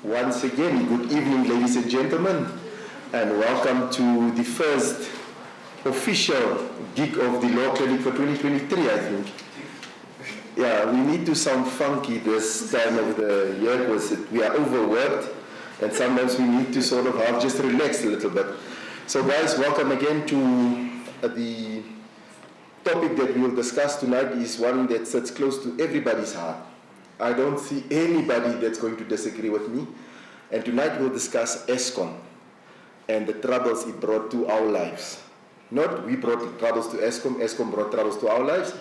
Once again, good evening, ladies and gentlemen, and welcome to the first official gig of the Law Clinic for 2023, I think. Yeah, we need to sound funky this time of the year because we are overworked, and sometimes we need to sort of have just relax a little bit. So guys, welcome again to the topic that we will discuss tonight is one that sits close to everybody's heart. I don't see anybody that's going to disagree with me. And tonight we'll discuss Eskom and the troubles it brought to our lives. Not we brought troubles to Eskom, Eskom brought troubles to our lives.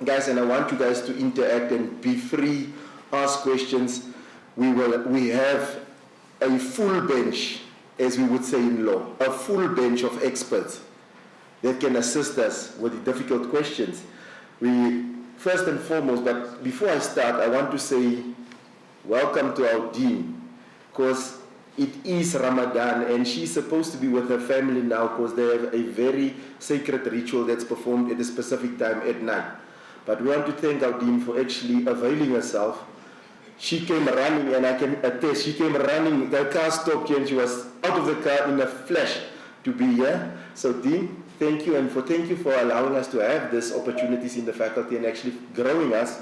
Guys, and I want you guys to interact and be free, ask questions. We have a full bench, as we would say in law, a full bench of experts that can assist us with the difficult questions. First and foremost, but before I start, I want to say welcome to our dean, because it is Ramadan and she's supposed to be with her family now because they have a very sacred ritual that's performed at a specific time at night. But we want to thank our dean for actually availing herself. She came running, and I can attest, she came running, the car stopped here and she was out of the car in a flash to be here. So dean, thank you, and thank you for allowing us to have these opportunities in the faculty and actually growing us.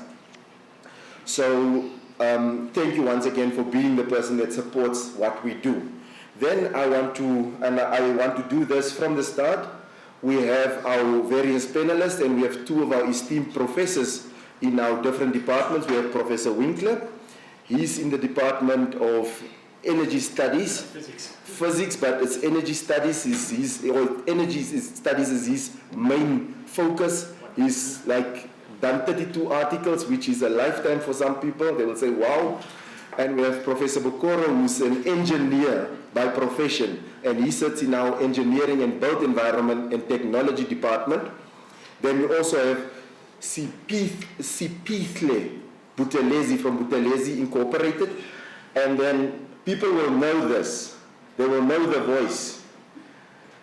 So thank you once again for being the person that supports what we do. Then I want to do this from the start. We have our various panelists, and we have two of our esteemed professors in our different departments. We have Professor Winkler. He's in the Department of Energy Studies. Physics, but it's energy studies studies is his main focus. He's like done 32 articles, which is a lifetime for some people. They will say, wow. And we have Professor Bokoro, who's an engineer by profession, and he sits in our Engineering and Built Environment and Technology Department. Then we also have Sipithle Buthelezi from Buthelezi Incorporated. And then people will know this. They will know the voice.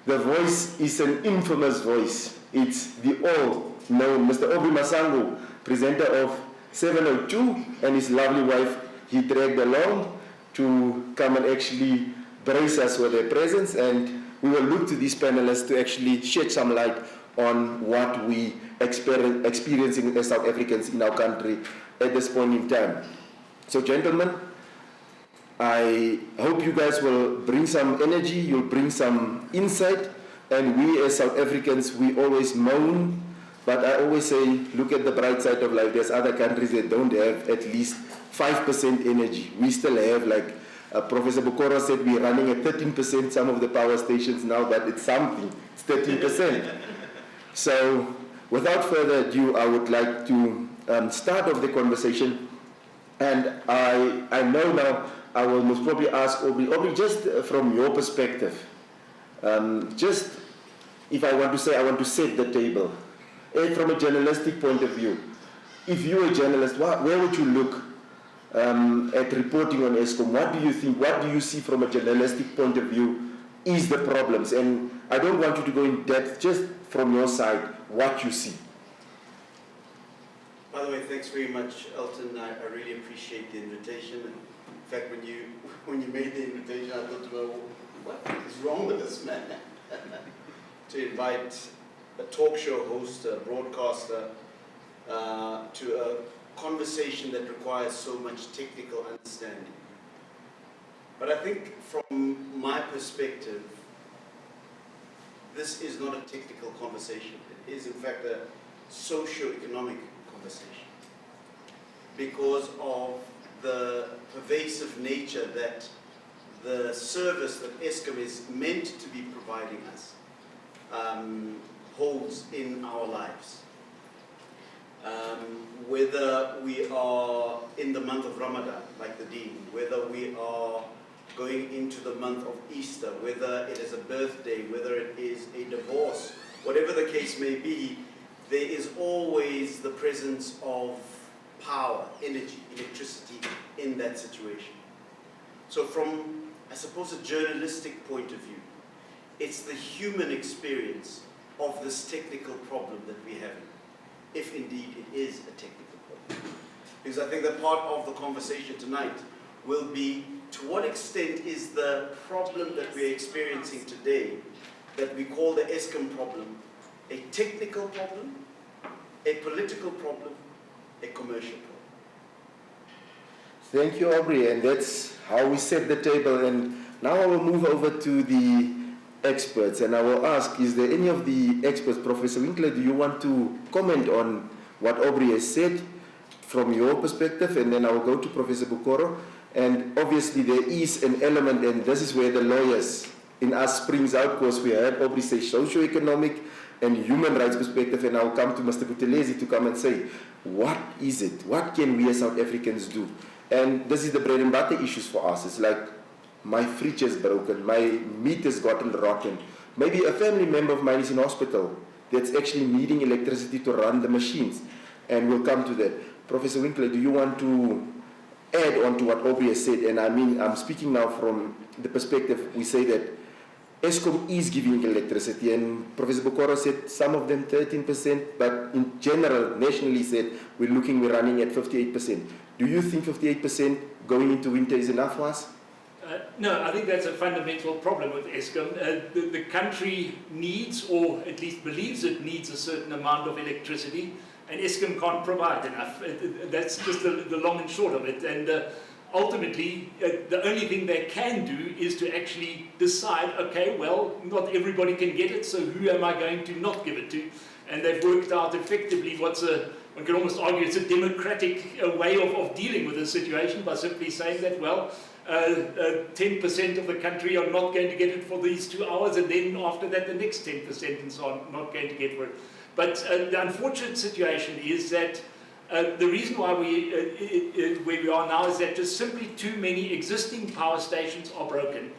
The voice is an infamous voice. It's the all-known Mr. Obi Masango, presenter of 702, and his lovely wife he dragged along to come and actually brace us with their presence. And we will look to these panelists to actually shed some light on what we experiencing as South Africans in our country at this point in time. So gentlemen, I hope you guys will bring some energy, you'll bring some insight, and we as South Africans, we always moan, but I always say, look at the bright side of life. There's other countries that don't have at least 5% energy. We still have, like Professor Bokoro said, we're running at 13% some of the power stations now, but it's something, it's 13%. So without further ado, I would like to start off the conversation, and I know now, I will most probably ask Aubrey, just from your perspective, just if I want to say, I want to set the table. And from a journalistic point of view, if you're a journalist, where would you look at reporting on Eskom? What do you think, what do you see from a journalistic point of view is the problems? And I don't want you to go in depth, just from your side, what you see. By the way, thanks very much, Elton. I really appreciate the invitation. In fact, when you made the invitation, I thought, well, what is wrong with this man? To invite a talk show host, a broadcaster, to a conversation that requires so much technical understanding. But I think from my perspective, this is not a technical conversation. It is, in fact, a socio-economic conversation because of the pervasive nature that the service that Eskom is meant to be providing us holds in our lives. Whether we are in the month of Ramadan, like the Dean, whether we are going into the month of Easter, whether it is a birthday, whether it is a divorce, whatever the case may be, there is always the presence of power, energy, electricity in that situation. So from, I suppose, a journalistic point of view, it's the human experience of this technical problem that we have, if indeed it is a technical problem. Because I think that part of the conversation tonight will be to what extent is the problem that we're experiencing today, that we call the Eskom problem, a technical problem, a political problem, a commercial problem? Thank you, Aubrey, and that's how we set the table. And now I will move over to the experts, and I will ask, is there any of the experts, Professor Winkler, do you want to comment on what Aubrey has said from your perspective? And then I will go to Professor Bokoro. And obviously there is an element, and this is where the lawyers in us springs out, because we heard Aubrey say socio-economic and human rights perspective, and I will come to Mr. Buthelezi to come and say, what is it? What can we as South Africans do? And this is the bread and butter issues for us. It's like, my fridge is broken, my meat has gotten rotten. Maybe a family member of mine is in hospital that's actually needing electricity to run the machines. And we'll come to that. Professor Winkler, do you want to add on to what Aubrey has said? And I mean, I'm speaking now from the perspective, we say that Eskom is giving electricity, and Professor Bokoro said some of them 13%, but in general, nationally said, we're running at 58%. Do you think 58% going into winter is enough for us? No, I think that's a fundamental problem with Eskom. The country needs, or at least believes it needs, a certain amount of electricity, and Eskom can't provide enough. That's just the long and short of it. And ultimately, the only thing they can do is to actually decide, okay, well, not everybody can get it, so who am I going to not give it to? And they've worked out effectively one can almost argue it's a democratic way of dealing with the situation, by simply saying that, well, 10% of the country are not going to get it for these 2 hours, and then after that the next 10% and so on not going to get for it. But the unfortunate situation is that the reason why where we are now is that just simply too many existing power stations are broken.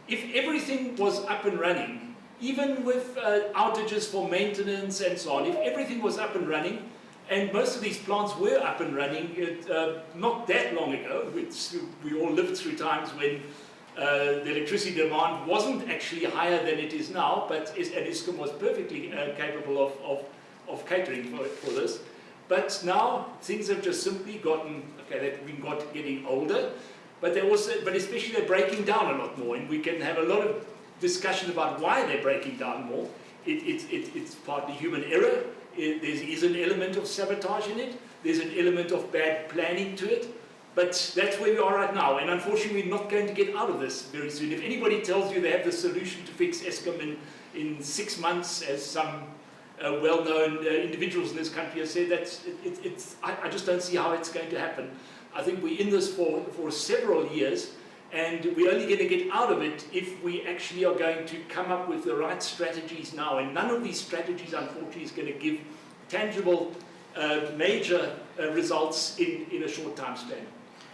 If everything was up and running, even with outages for maintenance and so on, if everything was up and running, and most of these plants were up and running not that long ago. We all lived through times when the electricity demand wasn't actually higher than it is now, but Eskom was perfectly capable of catering for this. But now things have just simply gotten, okay, they've been getting older, but especially they're breaking down a lot more, and we can have a lot of discussion about why they're breaking down more. It's partly human error. There is an element of sabotage in it. There's an element of bad planning to it. But that's where we are right now. And unfortunately, we're not going to get out of this very soon. If anybody tells you they have the solution to fix Eskom in 6 months, as some well-known individuals in this country have said, I just don't see how it's going to happen. I think we're in this for several years. And we're only going to get out of it if we actually are going to come up with the right strategies now. And none of these strategies, unfortunately, is going to give tangible, major results in a short time span.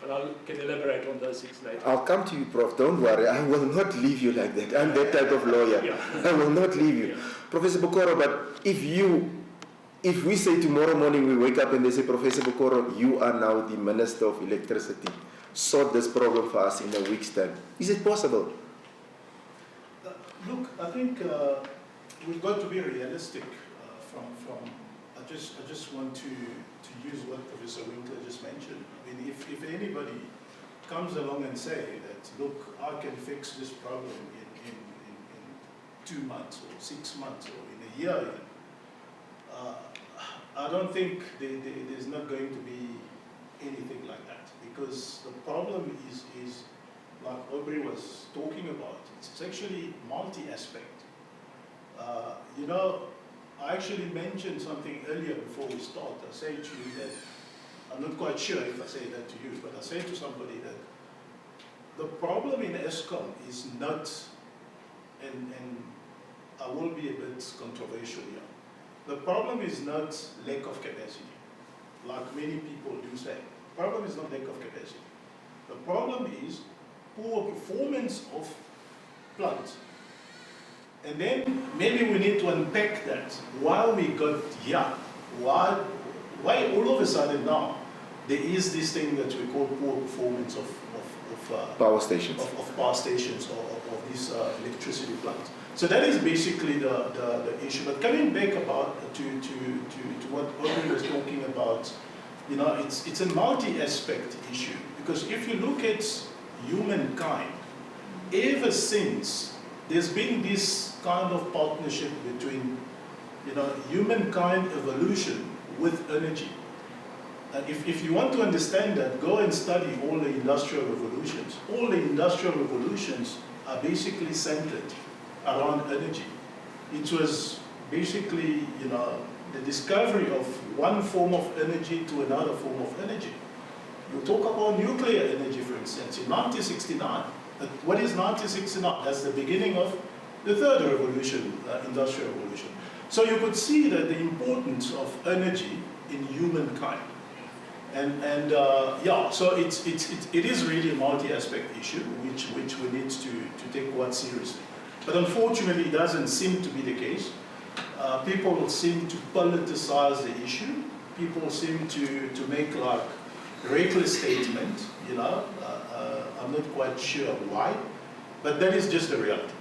But I can elaborate on those things later. I'll come to you, Prof. Don't worry. I will not leave you like that. I'm that type of lawyer. Yeah. I will not leave you. Yeah. Professor Bokoro, but if we say tomorrow morning we wake up and they say, Professor Bokoro, you are now the Minister of Electricity, sort this problem for us in a week's time. Is it possible? Look, I think we've got to be realistic. I just want to use what Professor Winkler just mentioned. I mean, if anybody comes along and say that, look, I can fix this problem in 2 months or 6 months or in a year, I don't think there's not going to be anything like that. Because the problem is like Aubrey was talking about, it's actually multi-aspect. I actually mentioned something earlier before we start. I said to you that, I'm not quite sure if I say that to you, but I said to somebody that the problem in Eskom is not, and I will be a bit controversial here, the problem is not lack of capacity, like many people do say. The problem is not lack of capacity. The problem is poor performance of plants. And then maybe we need to unpack that. Why we got here? Why all of a sudden now there is this thing that we call poor performance of power stations. Of power stations or of these electricity plants. So that is basically the issue. But coming back to what Aubrey was talking about, it's a multi-aspect issue, because if you look at humankind, ever since there's been this kind of partnership between, humankind evolution with energy. And if you want to understand that, go and study all the industrial revolutions. All the industrial revolutions are basically centered around energy. It was basically, the discovery of one form of energy to another form of energy. You talk about nuclear energy, for instance, in 1969. What is 1969? That's the beginning of the third revolution, industrial revolution. So you could see that the importance of energy in humankind. So it is really a multi-aspect issue, which we need to take quite seriously. But unfortunately, it doesn't seem to be the case. People seem to politicize the issue. People seem to make like reckless statements, I'm not quite sure why, but that is just the reality.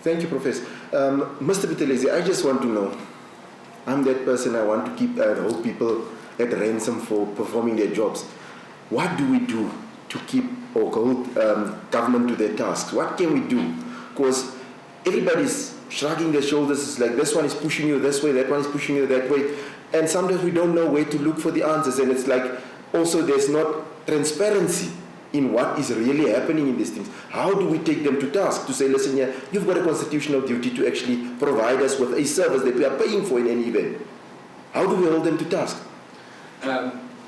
Thank you, Professor. Mr. Buthelezi, I just want to know, I'm that person, I want to keep hold people at ransom for performing their jobs. What do we do to keep or hold government to their tasks? What can we do? Because everybody's shrugging their shoulders. It's like this one is pushing you this way, that one is pushing you that way. And sometimes we don't know where to look for the answers. And it's like also there's not transparency in what is really happening in these things. How do we take them to task to say, listen here, you've got a constitutional duty to actually provide us with a service that we are paying for in any event. How do we hold them to task?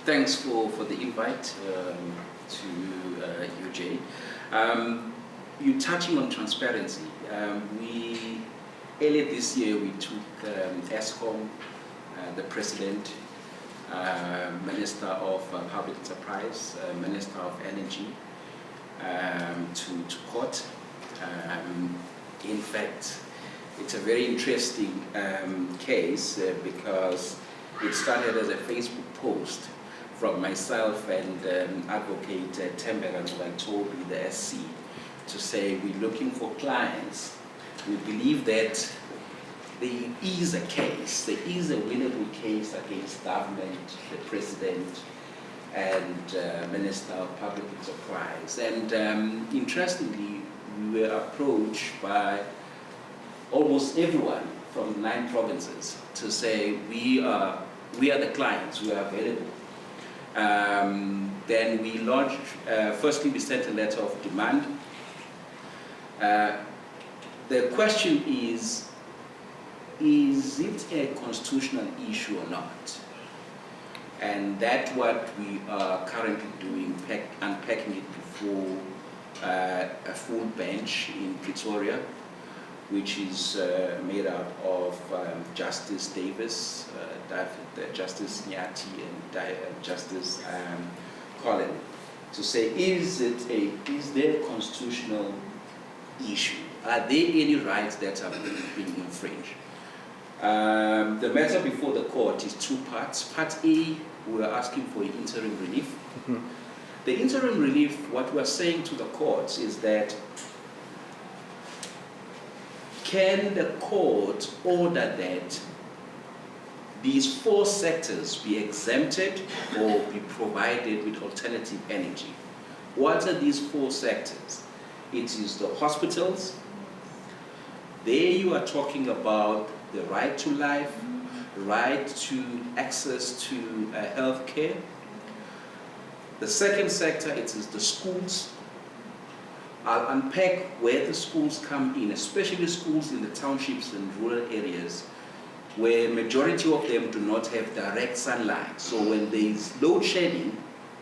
Thanks for the invite to you, Jay. You're touching on transparency. Earlier this year, we took Eskom, the President, Minister of Public Enterprise, Minister of Energy, to court. In fact, it's a very interesting case because it started as a Facebook post from myself and Advocate Tembera Toby, the SC, to say we're looking for clients. We believe that there is a case, there is a winnable case against government, the President, and Minister of Public Enterprise. And interestingly, we were approached by almost everyone from the 9 provinces to say we are the clients, we are available. Then we launched, firstly we sent a letter of demand. The question is it a constitutional issue or not? And that's what we are currently doing, unpacking it before a full bench in Pretoria, which is made up of Justice Davis, Justice Nyati, and Justice Colin, to say, is there a constitutional issue? Are there any rights that are being infringed? The matter before the court is 2 parts. Part A, we are asking for interim relief. Mm-hmm. The interim relief, what we are saying to the courts is that can the court order that these 4 sectors be exempted or be provided with alternative energy? What are these 4 sectors? It is the hospitals. There you are talking about the right to life, right to access to health care. The second sector, it is the schools. I'll unpack where the schools come in, especially schools in the townships and rural areas, where majority of them do not have direct sunlight. So when there is load shedding,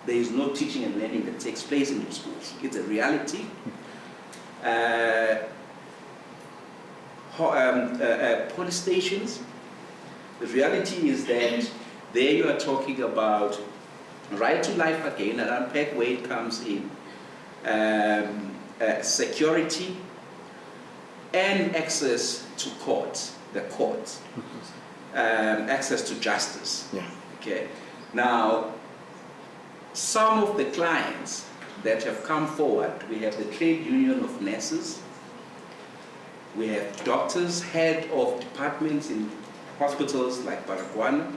there is no teaching and learning that takes place in the schools. It's a reality. Police stations, the reality is that there you are talking about right to life again, and unpack where it comes in, security, and access to courts, the courts, access to justice. Yeah. Okay. Now, some of the clients that have come forward, we have the Trade Union of Nurses, we have doctors, head of departments in hospitals like Baragwana,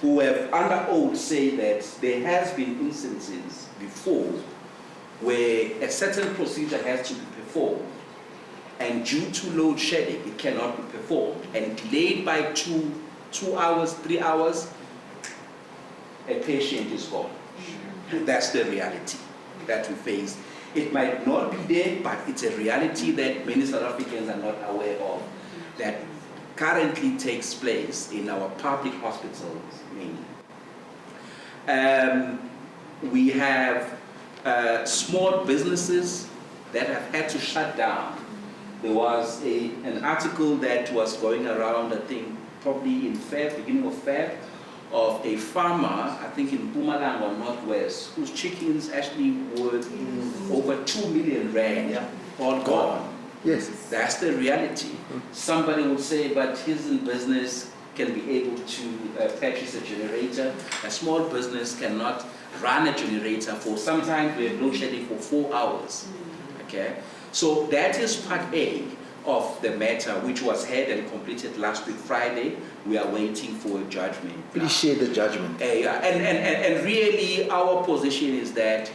who have under oath say that there has been instances before where a certain procedure has to be performed, and due to load shedding, it cannot be performed, and delayed by 2 hours, 3 hours, a patient is gone. That's the reality that we face. It might not be there, but it's a reality that many South Africans are not aware of, that currently takes place in our public hospitals mainly. We have small businesses that have had to shut down. There was an article that was going around, I think, probably in beginning of Feb, of a farmer, I think in Mpumalanga or Northwest, whose chickens actually were over 2 million rand, all gone. Yes. That's the reality. Somebody would say, but his business can be able to purchase a generator. A small business cannot run a generator for, sometimes we have load shedding for 4 hours. Okay? So that is part A of the matter, which was heard and completed last week Friday. We are waiting for a judgment. Please share the judgment. Yeah. And really our position is that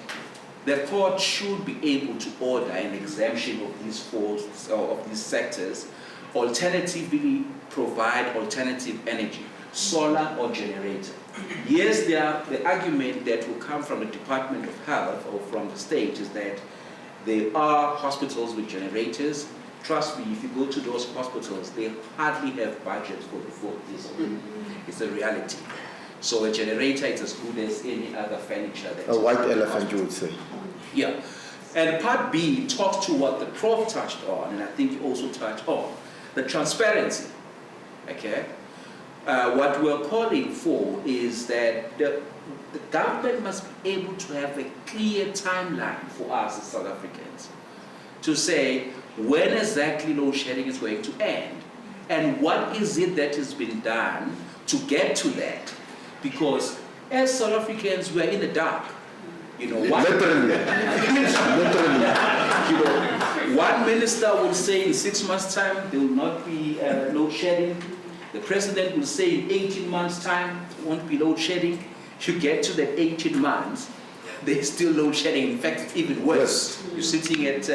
the court should be able to order an exemption of these sectors, alternatively provide alternative energy, solar or generator. Yes, the argument that will come from the Department of Health or from the state is that there are hospitals with generators. Trust me, if you go to those hospitals, they hardly have budget for this. It's a reality. So a generator is as good as any other furniture. A white elephant, you would say. Yeah. And part B talks to what the Prof touched on, and I think you also touched on, the transparency. Okay? What we're calling for is that the government must be able to have a clear timeline for us as South Africans to say when exactly load shedding is going to end and what is it that has been done to get to that. Because as South Africans, we are in the dark. Literally. One minister will say in 6 months' time there will not be load shedding. The president will say in 18 months' time there won't be load shedding. You get to the 18 months, there's still load shedding. In fact, even worse. Yes. You're sitting at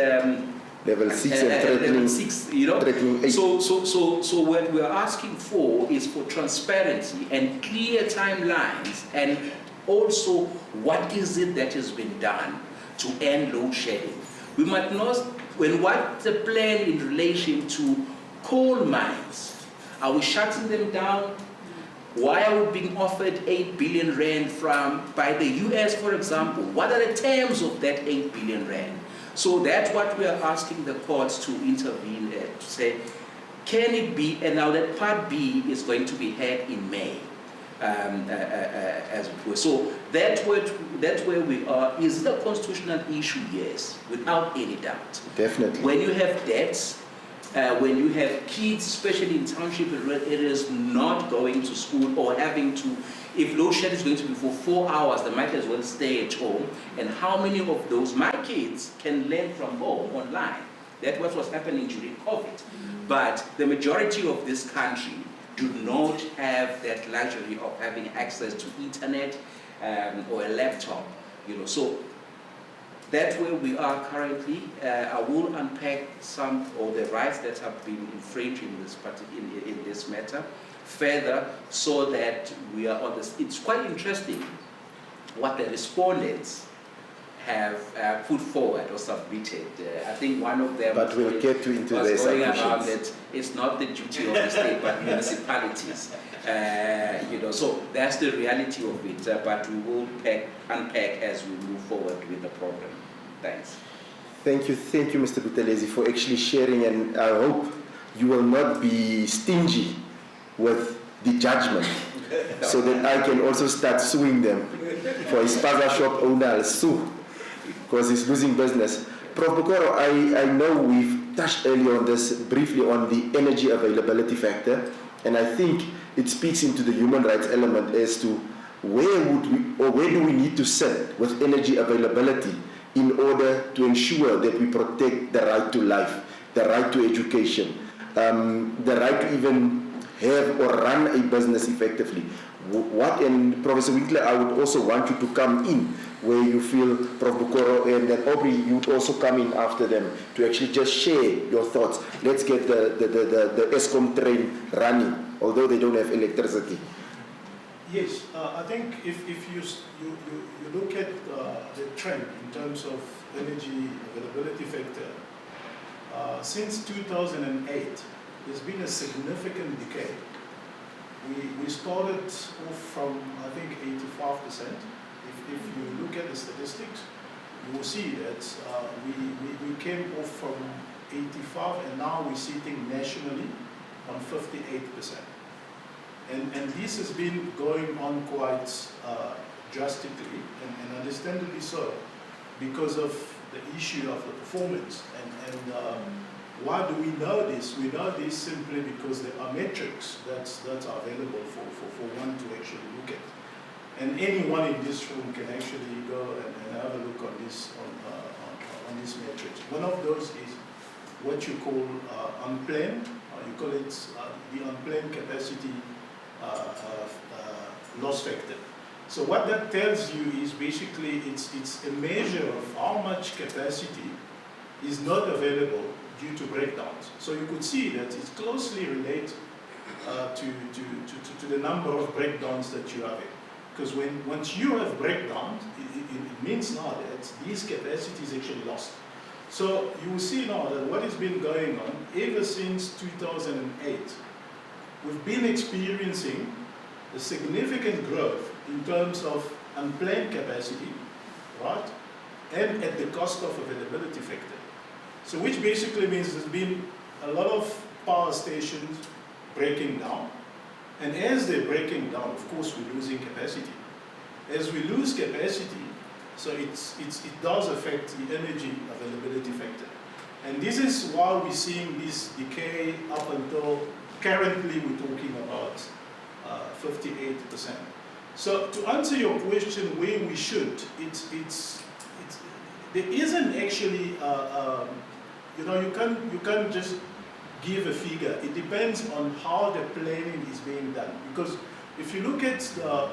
level 6 and threatening, level 6, threatening 8. So what we're asking for is for transparency and clear timelines, and also what is it that has been done to end load shedding. We might not, what's the plan in relation to coal mines? Are we shutting them down? Why are we being offered 8 billion rand by the US, for example? What are the terms of that 8 billion rand? So that's what we are asking the courts to intervene at, to say, can it be, and now that part B is going to be heard in May, as it were. So that's where we are. Is it a constitutional issue? Yes, without any doubt. Definitely. When you have debts, when you have kids, especially in township areas, not going to school or having to, if load shedding is going to be for 4 hours, they might as well stay at home. And how many of those, my kids, can learn from home online? That's what was happening during COVID. But the majority of this country do not have that luxury of having access to internet or a laptop. So that's where we are currently. I will unpack some of the rights that have been infringed in this matter further, so that we are on this. It's quite interesting what the respondents have put forward or submitted. I think one of them but we'll get into the going around that it's not the duty of the state but municipalities. So that's the reality of it, but we will unpack as we move forward with the program. Thanks. Thank you, Mr. Buthelezi, for actually sharing, and I hope you will not be stingy with the judgment, so that I can also start suing them. For a spaza shop owner, I'll sue, because he's losing business. Prof. Bokoro, I know we've touched earlier on this briefly on the energy availability factor, and I think it speaks into the human rights element as to where do we need to sit with energy availability in order to ensure that we protect the right to life, the right to education, the right to even have or run a business effectively. What, and Professor Winkler, I would also want you to come in where you feel, Prof. Bukoro and then Aubrey, you would also come in after them to actually just share your thoughts. Let's get the Eskom train running, although they don't have electricity. Yes, I think if you look at the trend in terms of energy availability factor, since 2008, there's been a significant decay. We started off from, I think, 85%. If you look at the statistics, you will see that we came off from 85 and now we're sitting nationally on 58%. And this has been going on quite drastically and understandably so because of the issue of the performance. And why do we know this? We know this simply because there are metrics that are available for one to actually look at. And anyone in this room can actually go and have a look on this on these metrics. One of those is what you call unplanned. You call it the unplanned capacity loss factor. So what that tells you is basically it's a measure of how much capacity is not available due to breakdowns. So you could see that it's closely related to the number of breakdowns that you have. Because once you have breakdowns, it means now that these capacities actually lost. So you will see now that what has been going on ever since 2008, we've been experiencing a significant growth in terms of unplanned capacity, right? And at the cost of availability factor. So which basically means there's been a lot of power stations breaking down. And as they're breaking down, of course, we're losing capacity. As we lose capacity, so it does affect the energy availability factor. And this is why we're seeing this decay up until currently we're talking about 58%. So to answer your question, where we should, there isn't actually, you can't just give a figure. It depends on how the planning is being done. Because if you look at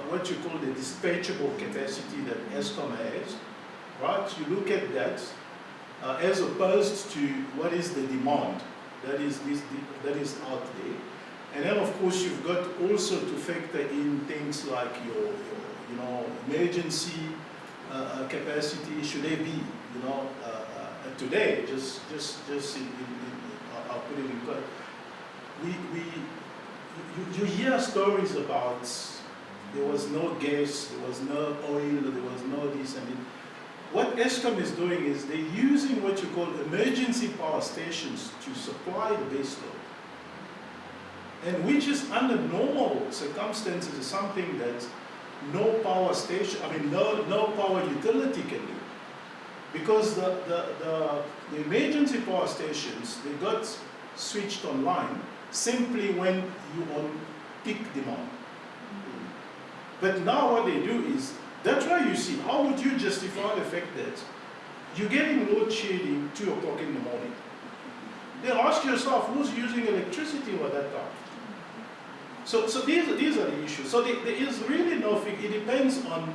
what you call the dispatchable capacity that Eskom has, right? You look at that as opposed to what is the demand that is out there. And then of course you've got also to factor in things like your emergency capacity. Should they be, today, I'll put it in quote. You hear stories about there was no gas, there was no oil, there was no this and it. What Eskom is doing is they're using what you call emergency power stations to supply the base load. And which is under normal circumstances is something that no power station, no power utility can do. Because the emergency power stations, they got switched online simply when you're on peak demand. But now what they do is, that's why you see, how would you justify the fact that you're getting load shedding 2 o'clock in the morning? Then ask yourself, who's using electricity at that time? So these are the issues. So there is really no figure. It depends on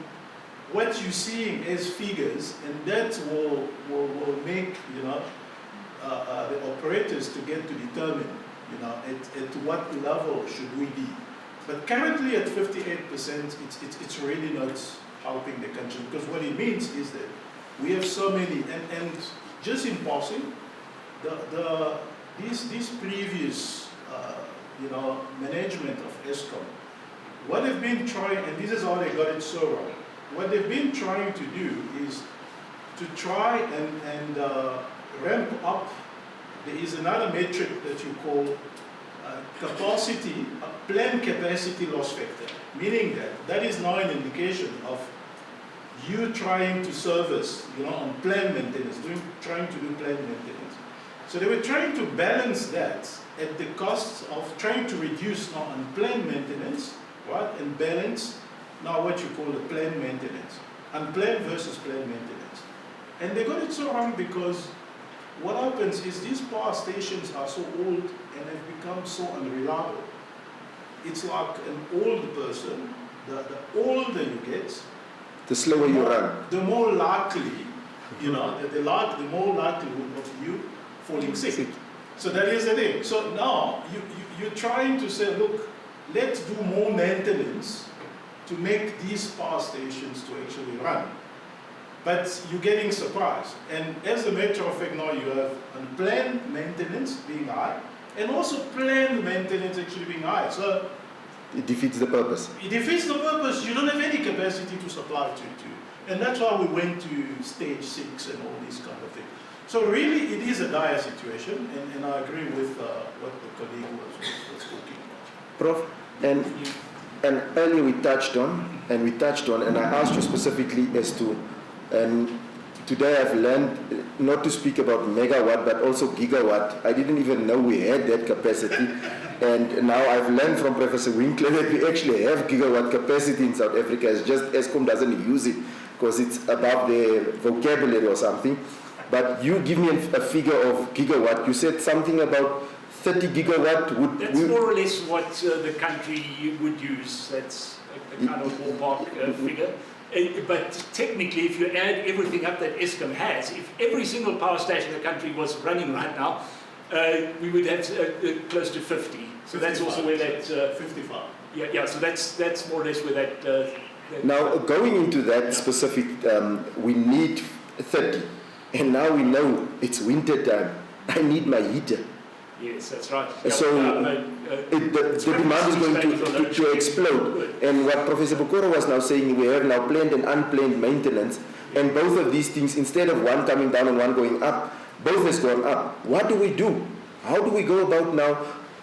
what you're seeing as figures, and that will make the operators to get to determine at what level should we be. But currently at 58%, it's really not helping the country, because what it means is that we have so many, and just in passing, these previous management of Eskom, what they've been trying, and this is how they got it so wrong, what they've been trying to do is to try and ramp up. There is another metric that you call capacity, planned capacity loss factor, meaning that is now an indication of you trying to service, on planned maintenance, trying to do planned maintenance. So they were trying to balance that at the cost of trying to reduce now unplanned maintenance, right, and balance now what you call the planned maintenance, unplanned versus planned maintenance. And they got it so wrong because what happens is these power stations are so old and have become so unreliable. It's like an old person the older you get, The slower you run. the more likely, the more likelihood of you falling sick. So that is the thing. So now you're trying to say, look, let's do more maintenance to make these power stations to actually run. But you're getting surprised. And as a matter of fact, now you have unplanned maintenance being high, and also planned maintenance actually being high. So It defeats the purpose. it defeats the purpose. You don't have any capacity to supply to. And that's why we went to stage 6 and all these kind of things. So really, it is a dire situation, and I agree with what the colleague was talking about. Prof, and earlier we touched on, and I asked you specifically as to, and today I've learned not to speak about megawatt, but also gigawatt. I didn't even know we had that capacity. And now I've learned from Professor Winkler that we actually have gigawatt capacity in South Africa. It's just Eskom doesn't use it because it's above their vocabulary or something. But you give me a figure of gigawatt. You said something about 30 gigawatt. That's more or less what the country would use. That's a kind of ballpark figure. But technically, if you add everything up that Eskom has, if every single power station in the country was running right now, we would have close to 50. So 55, that's also where that 55. Yeah. So that's more or less where that. Now going into that specific, we need 30, and now we know it's winter time. I need my heater. Yes, that's right. So the demand is going to explode. And what Professor Bokoro was now saying, we have now planned and unplanned maintenance, and both of these things, instead of one coming down and one going up, both has gone up. What do we do? How do we go about now?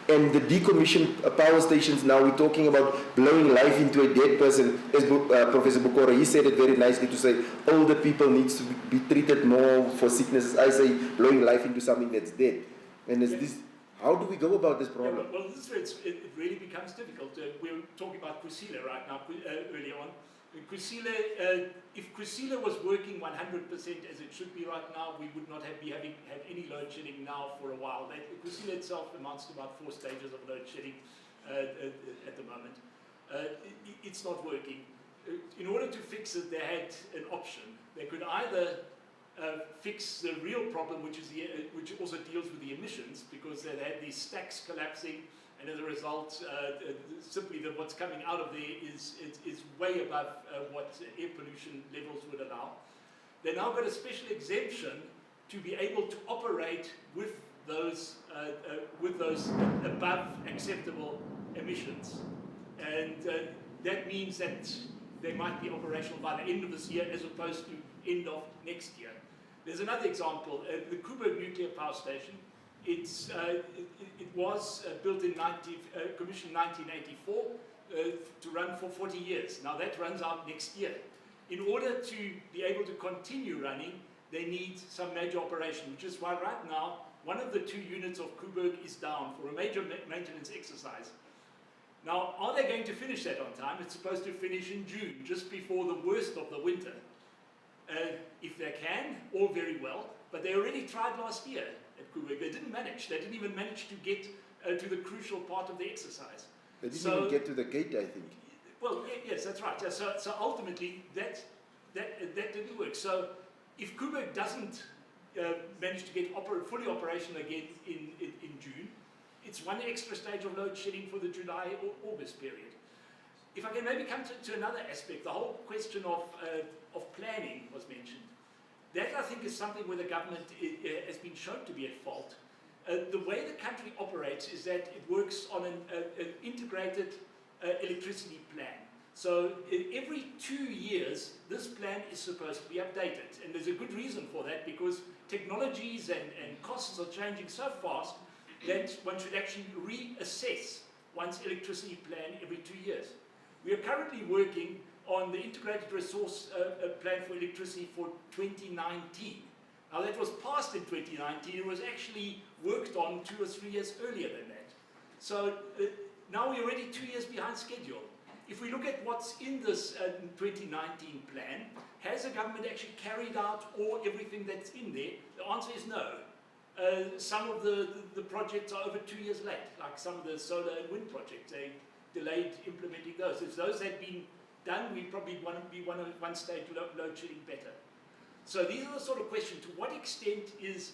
And the decommissioned power stations, now we're talking about blowing life into a dead person. As Professor Bokoro, he said it very nicely to say, older people needs to be treated more for sicknesses. I say blowing life into something that's dead. And this, how do we go about this problem? Well, this is where it really becomes difficult. We were talking about Kusile right now, earlier on. If Kusile was working 100% as it should be right now, we would not have had any load shedding now for a while. Kusile itself amounts to about 4 stages of load shedding at the moment. It's not working. In order to fix it, they had an option. They could either fix the real problem, which also deals with the emissions, because they had these stacks collapsing, and as a result, simply what's coming out of there is way above what air pollution levels would allow. They now got a special exemption to be able to operate with those above acceptable emissions, and that means that they might be operational by the end of this year as opposed to end of next year. There's another example, the Coburg Nuclear Power Station. It was built in commissioned in 1984 to run for 40 years. Now that runs out next year. In order to be able to continue running, they need some major operation, which is why right now one of the 2 units of Coburg is down for a major maintenance exercise. Now, are they going to finish that on time? It's supposed to finish in June, just before the worst of the winter. If they can, all very well, but they already tried last year at Coburg. They didn't manage. They didn't even manage to get to the crucial part of the exercise. They didn't even get to the gate, I think. Well, yes, that's right. So ultimately, that didn't work. So if Coburg doesn't manage to get fully operational again in June, it's one extra stage of load shedding for the July or August period. If I can maybe come to another aspect, the whole question of planning was mentioned. That, I think, is something where the government has been shown to be at fault. The way the country operates is that it works on an integrated electricity plan. So every 2 years, this plan is supposed to be updated. And there's a good reason for that, because technologies and costs are changing so fast that one should actually reassess one's electricity plan every 2 years. We are currently working on the integrated resource plan for electricity for 2019. Now that was passed in 2019, it was actually worked on 2 or 3 years earlier than that. So now we're already 2 years behind schedule. If we look at what's in this 2019 plan, has the government actually carried out everything that's in there? The answer is no. Some of the projects are over 2 years late, like some of the solar and wind projects. delayed implementing those. If those had been done, we'd probably be one stage load shedding better. So these are the sort of questions. To what extent is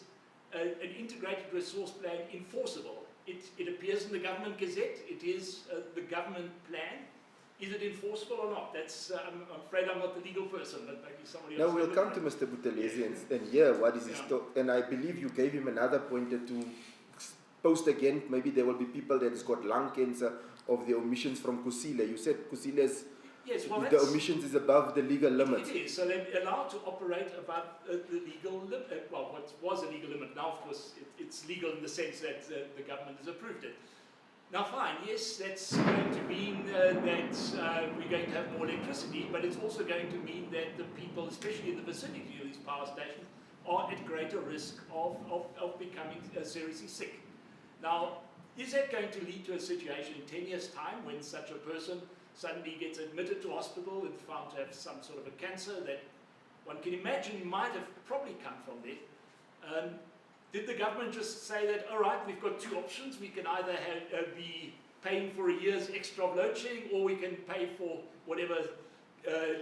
an integrated resource plan enforceable? It appears in the government gazette. It is the government plan. Is it enforceable or not? That's, I'm afraid I'm not the legal person, but maybe somebody else. Now we'll come to Mr. Buthelezi and hear what is his thought. And I believe you gave him another pointer to post again. Maybe there will be people that has got lung cancer of the omissions from Kusile. You said Kusile's, yes, well, the omissions is above the legal limit. It is. So they're allowed to operate above the legal limit. Well, what was a legal limit now, of course, it's legal in the sense that the government has approved it. Now, fine, yes, that's going to mean that we're going to have more electricity, but it's also going to mean that the people, especially in the vicinity of these power stations, are at greater risk of becoming seriously sick. Now, is that going to lead to a situation in 10 years' time when such a person suddenly gets admitted to hospital and found to have some sort of a cancer that one can imagine might have probably come from there? Did the government just say that, all right, we've got two options, we can either be paying for a year's extra of load shedding, or we can pay for whatever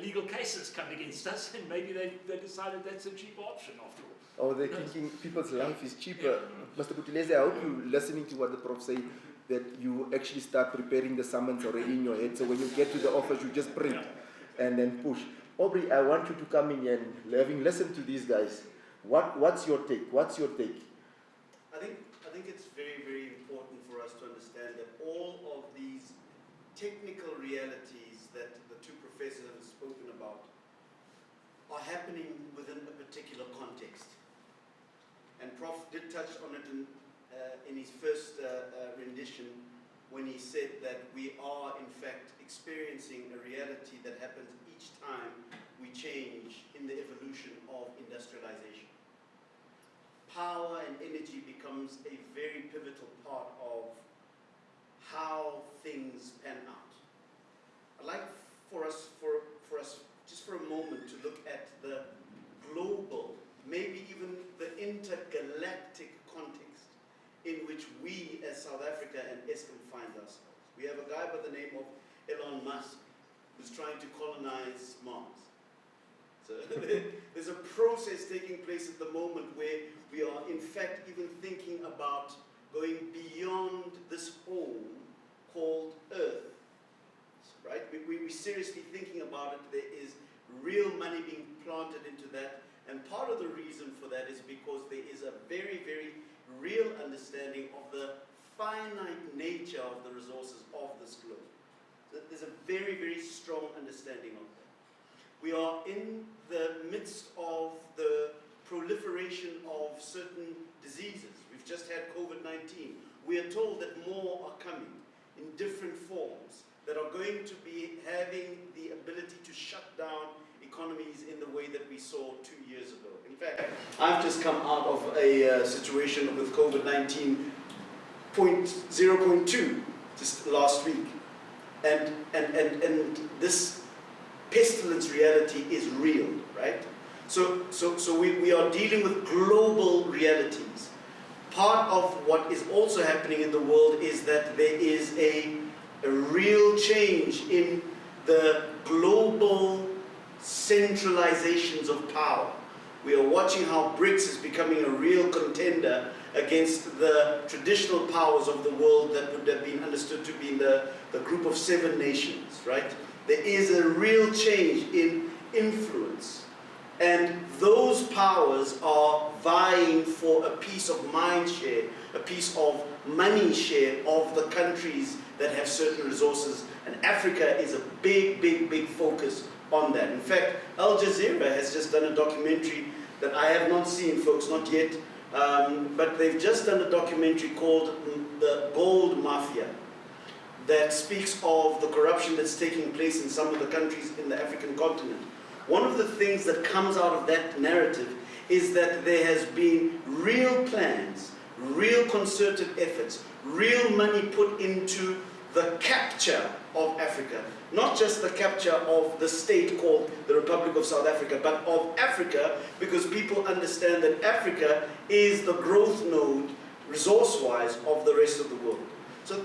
legal cases come against us, and maybe they decided that's a cheaper option after all. Or they're thinking people's life is cheaper. Mr. Buthelezi, I hope you're listening to what the prof say, that you actually start preparing the summons already in your head, so when you get to the office, you just print and then push. Aubrey, I want you to come in and, having listened to these guys, what's your take? What's your take? I think it's very, very important for us to understand that all of these technical realities that the two professors have spoken about are happening within a particular context. And Prof did touch on it in his first rendition when he said that we are in fact experiencing a reality that happens each time we change in the evolution of industrialization. Power and energy becomes a very pivotal part of how things pan out. I'd like for us just for a moment to look at the global, maybe even the intergalactic context in which we as South Africa and Eskom find ourselves. We have a guy by the name of Elon Musk who's trying to colonize Mars. So there's a process taking place at the moment where we are in fact even thinking about going beyond this home called Earth. Right? We're seriously thinking about it. There is real money being planted into that, and part of the reason for that is because there is a very, very real understanding of the finite nature of the resources of this globe. So there's a very, very strong understanding of that. We are in the midst of the proliferation of certain diseases. We've just had COVID-19. We are told that more are coming in different forms that are going to be having the ability to shut down economies in the way that we saw 2 years ago. In fact, I've just come out of a situation with COVID-19 0.2 just last week. And this pestilence reality is real, right? So we are dealing with global realities. Part of what is also happening in the world is that there is a real change in the global centralizations of power. We are watching how BRICS is becoming a real contender against the traditional powers of the world that would have been understood to be the group of 7 nations, right? There is a real change in influence. And those powers are vying for a piece of mind share, a piece of money share of the countries that have certain resources. And Africa is a big, big, big focus on that. In fact, Al Jazeera has just done a documentary that I have not seen, folks, not yet. But they've just done a documentary called The Gold Mafia that speaks of the corruption that's taking place in some of the countries in the African continent. One of the things that comes out of that narrative is that there has been real plans, real concerted efforts, real money put into the capture of Africa. Not just the capture of the state called the Republic of South Africa, but of Africa, because people understand that Africa is the growth node, resource-wise, of the rest of the world. So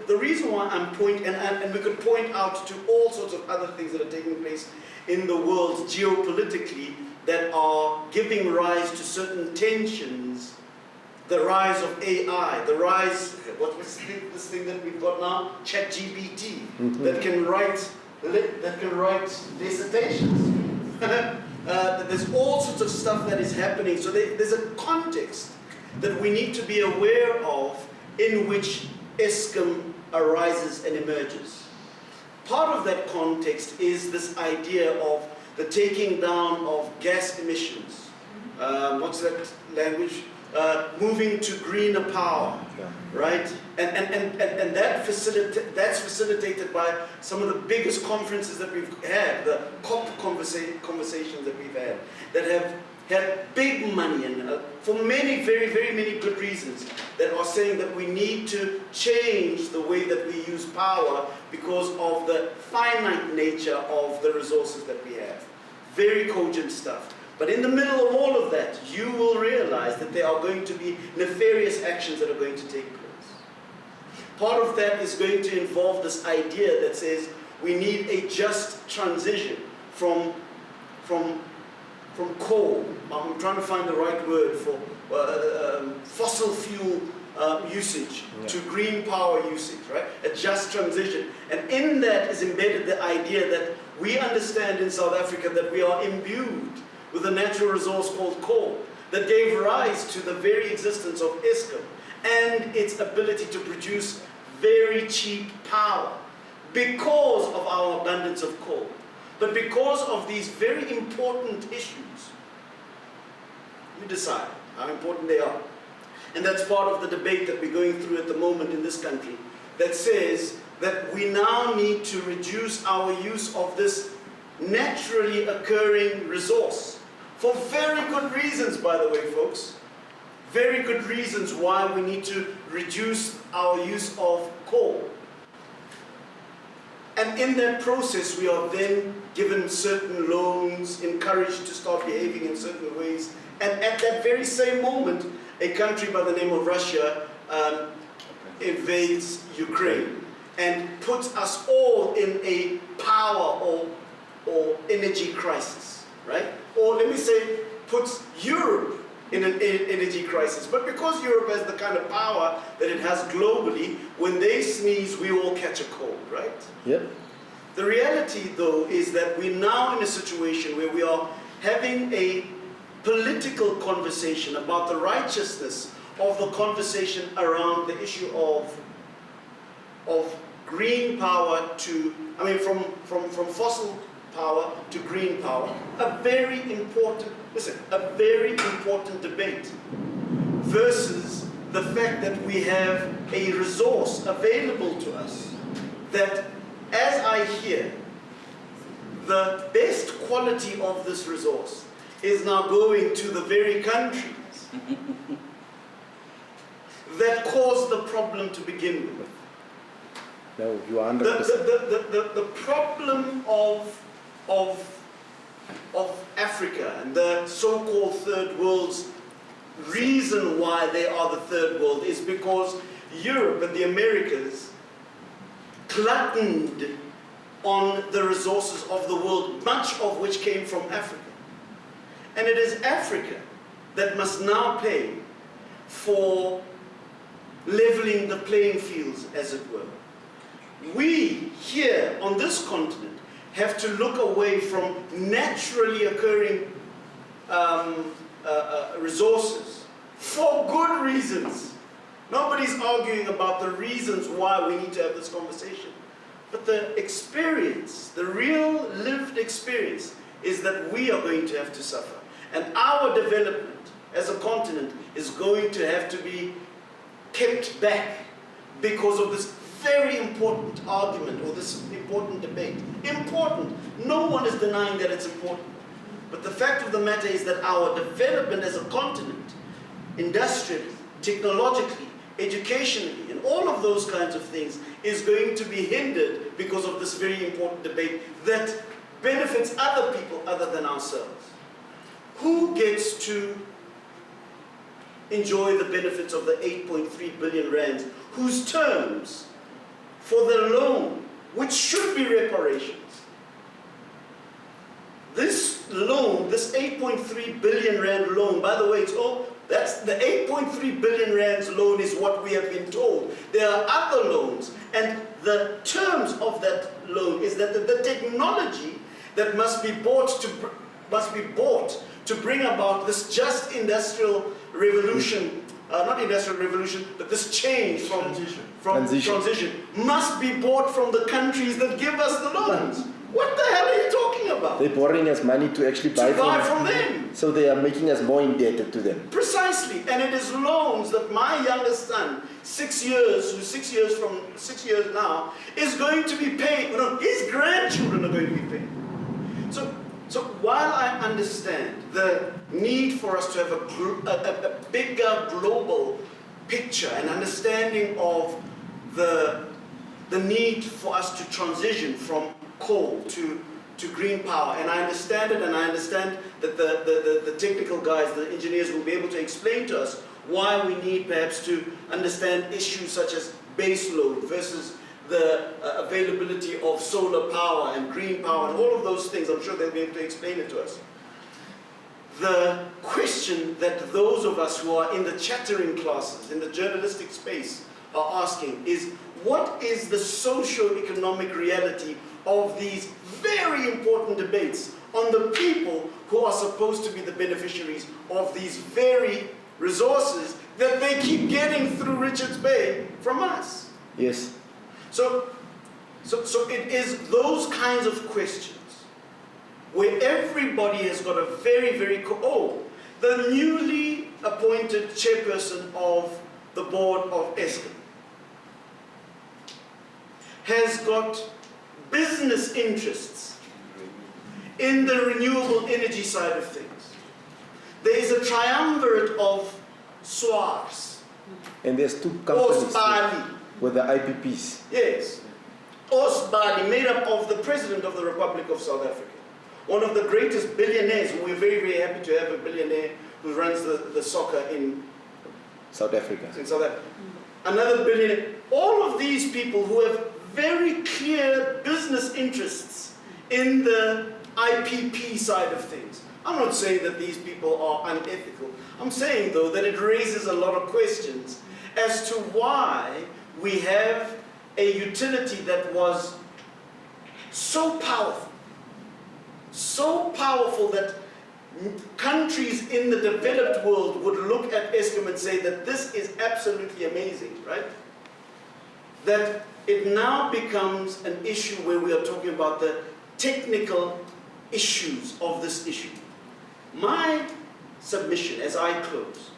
the reason why I'm and we could point out to all sorts of other things that are taking place in the world geopolitically that are giving rise to certain tensions. The rise of AI, the rise, what's this thing that we've got now? ChatGPT, that can write dissertations. There's all sorts of stuff that is happening. So there's a context that we need to be aware of in which Eskom arises and emerges. Part of that context is this idea of the taking down of gas emissions. What's that language? Moving to greener power, right? And that's facilitated by some of the biggest conferences that we've had, the COP conversations that we've had, that have had big money and for many, very, very many good reasons that are saying that we need to change the way that we use power because of the finite nature of the resources that we have. Very cogent stuff. But in the middle of all of that, you will realize that there are going to be nefarious actions that are going to take place. Part of that is going to involve this idea that says we need a just transition from coal. I'm trying to find the right word for fossil fuel usage to green power usage, right? A just transition. And in that is embedded the idea that we understand in South Africa that we are imbued with a natural resource called coal that gave rise to the very existence of Eskom and its ability to produce very cheap power because of our abundance of coal. But because of these very important issues, you decide how important they are. And that's part of the debate that we're going through at the moment in this country that says that we now need to reduce our use of this naturally occurring resource. For very good reasons, by the way, folks. Very good reasons why we need to reduce our use of coal. And in that process, we are then given certain loans, encouraged to start behaving in certain ways. And at that very same moment, a country by the name of Russia invades Ukraine and puts us all in a power or energy crisis, right? Or let me say, puts Europe in an energy crisis. But because Europe has the kind of power that it has globally, when they sneeze, we all catch a cold, right? Yep. The reality, though, is that we're now in a situation where we are having a political conversation about the righteousness of the conversation around the issue of green power to, from fossil power to green power. A very important debate versus the fact that we have a resource available to us that, as I hear, the best quality of this resource is now going to the very countries that caused the problem to begin with. No, you are 100%. The problem of Africa and the so-called third world's reason why they are the third world is because Europe and the Americas gluttoned on the resources of the world, much of which came from Africa. And it is Africa that must now pay for leveling the playing fields, as it were. We here on this continent have to look away from naturally occurring resources for good reasons. Nobody's arguing about the reasons why we need to have this conversation. But the experience, the real lived experience, is that we are going to have to suffer. And our development as a continent is going to have to be kept back because of this very important argument or this important debate. Important. No one is denying that it's important. But the fact of the matter is that our development as a continent, industrially, technologically, educationally, and all of those kinds of things is going to be hindered because of this very important debate that benefits other people other than ourselves. Who gets to enjoy the benefits of the 8.3 billion rands, whose terms for the loan, which should be reparations. This loan, this 8.3 billion rand loan, by the way, that's the 8.3 billion rands loan is what we have been told. There are other loans, and the terms of that loan is that the technology that must be bought to bring about this just industrial revolution, not industrial revolution, but this change from transition must be bought from the countries that give us the loans. What the hell are you talking about? They're borrowing us money to actually buy from them. So they are making us more indebted to them. Precisely, and it is loans that my youngest son, 6 years now, is going to be paying. His grandchildren are going to be paying. So while I understand the need for us to have a bigger global picture and understanding of the need for us to transition from coal to green power, and I understand it, and I understand that the technical guys, the engineers, will be able to explain to us why we need perhaps to understand issues such as base load versus the availability of solar power and green power and all of those things. I'm sure they'll be able to explain it to us. The question that those of us who are in the chattering classes, in the journalistic space, are asking is, what is the socio-economic reality of these very important debates on the people who are supposed to be the beneficiaries of these very resources that they keep getting through Richards Bay from us? Yes. So it is those kinds of questions where everybody has got a very, the newly appointed chairperson of the board of Eskom has got business interests in the renewable energy side of things. There is a triumvirate of SWARs. And there's two companies Osbali. With the IPPs. Yes. Osbali, made up of the President of the Republic of South Africa. One of the greatest billionaires. We're very, very happy to have a billionaire who runs the soccer in South Africa. Another billionaire. All of these people who have very clear business interests in the IPP side of things. I'm not saying that these people are unethical. I'm saying, though, that it raises a lot of questions as to why we have a utility that was so powerful that countries in the developed world would look at Eskom and say that this is absolutely amazing, right? That it now becomes an issue where we are talking about the technical issues of this issue. My submission as I close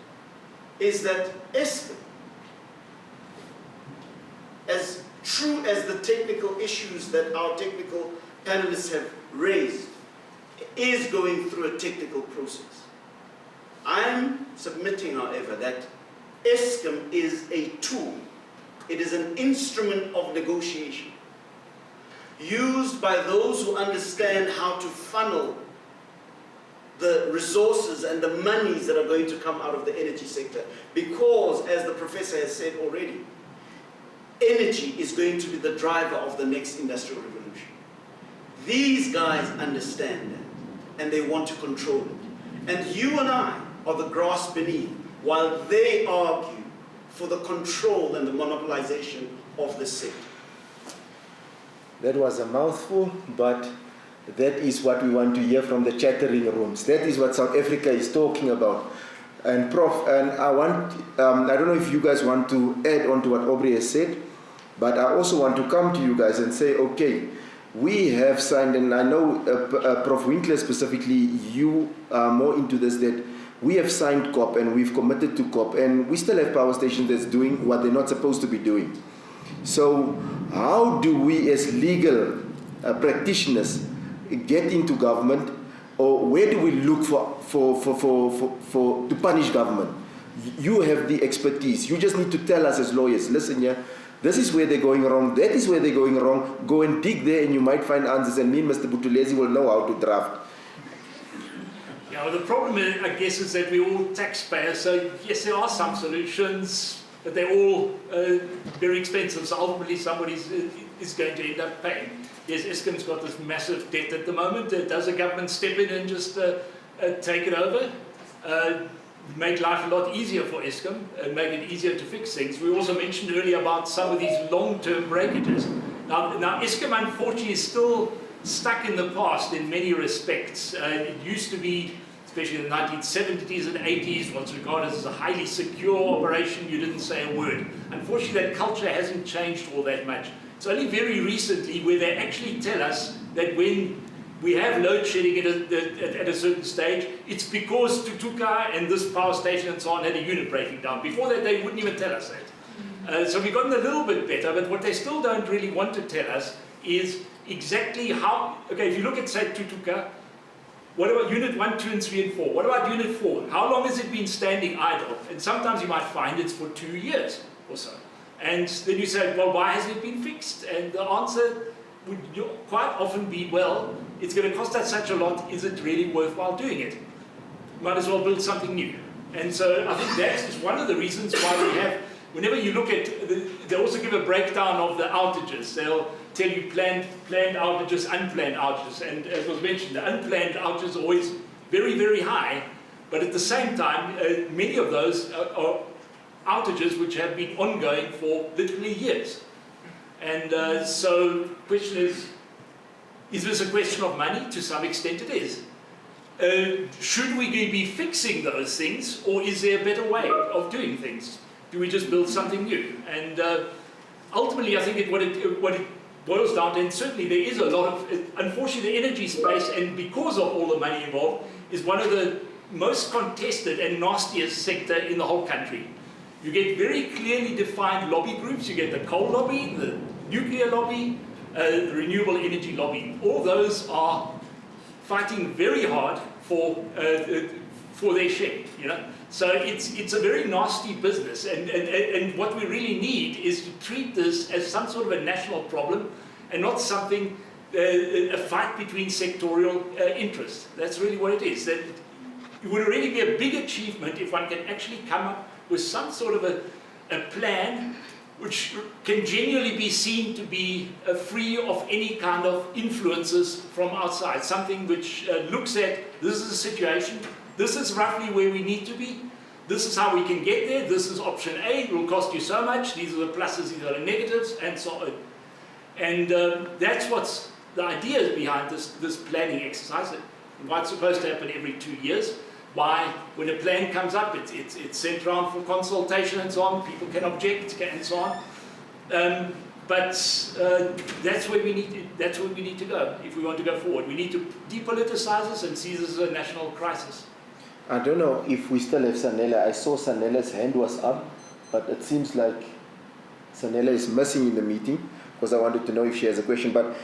is that Eskom, as true as the technical issues that our technical panelists have raised, is going through a technical process. I'm submitting, however, that Eskom is a tool. It is an instrument of negotiation used by those who understand how to funnel the resources and the monies that are going to come out of the energy sector. Because, as the professor has said already, energy is going to be the driver of the next industrial revolution. These guys understand that, and they want to control it. And you and I are the grass beneath, while they argue for the control and the monopolization of the sector. That was a mouthful, but that is what we want to hear from the chattering rooms. That is what South Africa is talking about. And Prof, and I don't know if you guys want to add on to what Aubrey has said, but I also want to come to you guys and say, okay, we have signed, and I know Prof Winkler specifically, you are more into this, that we have signed COP and we've committed to COP, and we still have power stations that's doing what they're not supposed to be doing. So how do we as legal practitioners get into government, or where do we look for to punish government? You have the expertise. You just need to tell us as lawyers, listen here, this is where they're going wrong, that is where they're going wrong, go and dig there and you might find answers, and me and Mr. Butulezi will know how to draft. Yeah, well, the problem, I guess, is that we're all taxpayers, so yes, there are some solutions, but they're all very expensive, so ultimately somebody is going to end up paying. Yes, Eskom's got this massive debt at the moment. Does the government step in and just take it over? Make life a lot easier for Eskom and make it easier to fix things. We also mentioned earlier about some of these long-term breakages. Now Eskom, unfortunately, is still stuck in the past in many respects. It used to be, especially in the 1970s and 80s, was regarded as a highly secure operation. You didn't say a word. Unfortunately, that culture hasn't changed all that much. It's only very recently where they actually tell us that when we have load shedding at a certain stage, it's because Tutuka and this power station and so on had a unit breaking down. Before that, they wouldn't even tell us that. So we've gotten a little bit better, but what they still don't really want to tell us is exactly how, okay, if you look at, say, Tutuka, what about unit 1, 2, and 3, and 4? What about unit 4? How long has it been standing idle? And sometimes you might find it's for 2 years or so. And then you say, well, why hasn't it been fixed? And the answer would quite often be, well, it's going to cost us such a lot, is it really worthwhile doing it? Might as well build something new. And so I think that's one of the reasons why we have, whenever you look at, they also give a breakdown of the outages. They'll tell you planned outages, unplanned outages. And as was mentioned, the unplanned outages are always very, very high. But at the same time, many of those are outages which have been ongoing for literally years. And so the question is this a question of money? To some extent it is. Should we be fixing those things, or is there a better way of doing things? Do we just build something new? And ultimately I think what it boils down to, and certainly there is a lot of, unfortunately the energy space, and because of all the money involved, is one of the most contested and nastiest sector in the whole country. You get very clearly defined lobby groups. You get the coal lobby, the nuclear lobby, the renewable energy lobby. All those are fighting very hard for their share, you know. So it's a very nasty business, and what we really need is to treat this as some sort of a national problem, and not something, a fight between sectorial interests. That's really what it is. That it would really be a big achievement if one can actually come up with some sort of a plan which can genuinely be seen to be free of any kind of influences from outside. Something which looks at, this is the situation, this is roughly where we need to be, this is how we can get there, this is option A, it will cost you so much, these are the pluses, these are the negatives, and so on. And that's what's the ideas behind this planning exercise. Why it's supposed to happen every 2 years. Why, when a plan comes up, it's sent around for consultation and so on, people can object and so on. But that's where we need to go if we want to go forward. We need to depoliticize this and see this as a national crisis. I don't know if we still have Sanela. I saw Sanela's hand was up, but it seems like Sanela is missing in the meeting, because I wanted to know if she has a question. But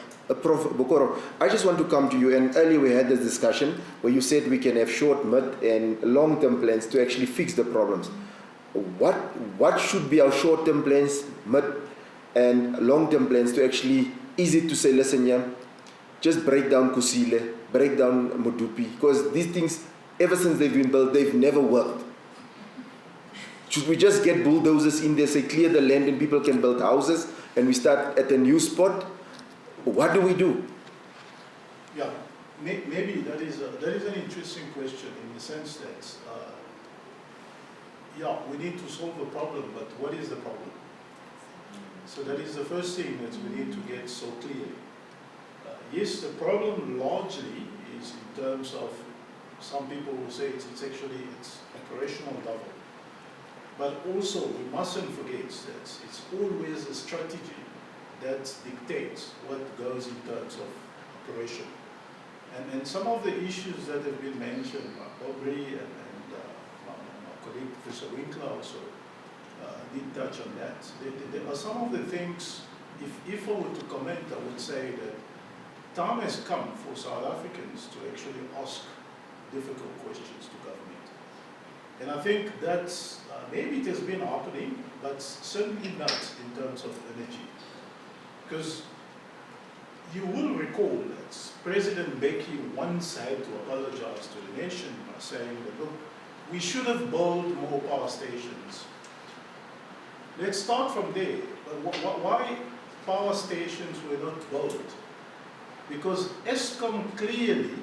Prof. Bokoro, I just want to come to you, and earlier we had this discussion where you said we can have short, mid and long-term plans to actually fix the problems. What should be our short-term plans, mid and long-term plans to actually, is it to say, listen, yeah, just break down Kusile, break down Modupi, because these things, ever since they've been built, they've never worked. Should we just get bulldozers in there, say clear the land and people can build houses, and we start at a new spot? What do we do? Yeah, maybe that is an interesting question in the sense that, yeah, we need to solve a problem, but what is the problem? So that is the first thing that we need to get so clear. Yes, the problem largely is in terms of, some people will say it's operational level. But also, we mustn't forget that it's always a strategy that dictates what goes in terms of operation. And some of the issues that have been mentioned by Aubrey and my colleague Professor Winkler also did touch on that. There are some of the things, if I were to comment, I would say that time has come for South Africans to actually ask difficult questions to government. And I think that maybe it has been happening, but certainly not in terms of energy. Because you will recall that President Mbeki once had to apologize to the nation by saying that, look, we should have built more power stations. Let's start from there. Why power stations were not built? Because Eskom clearly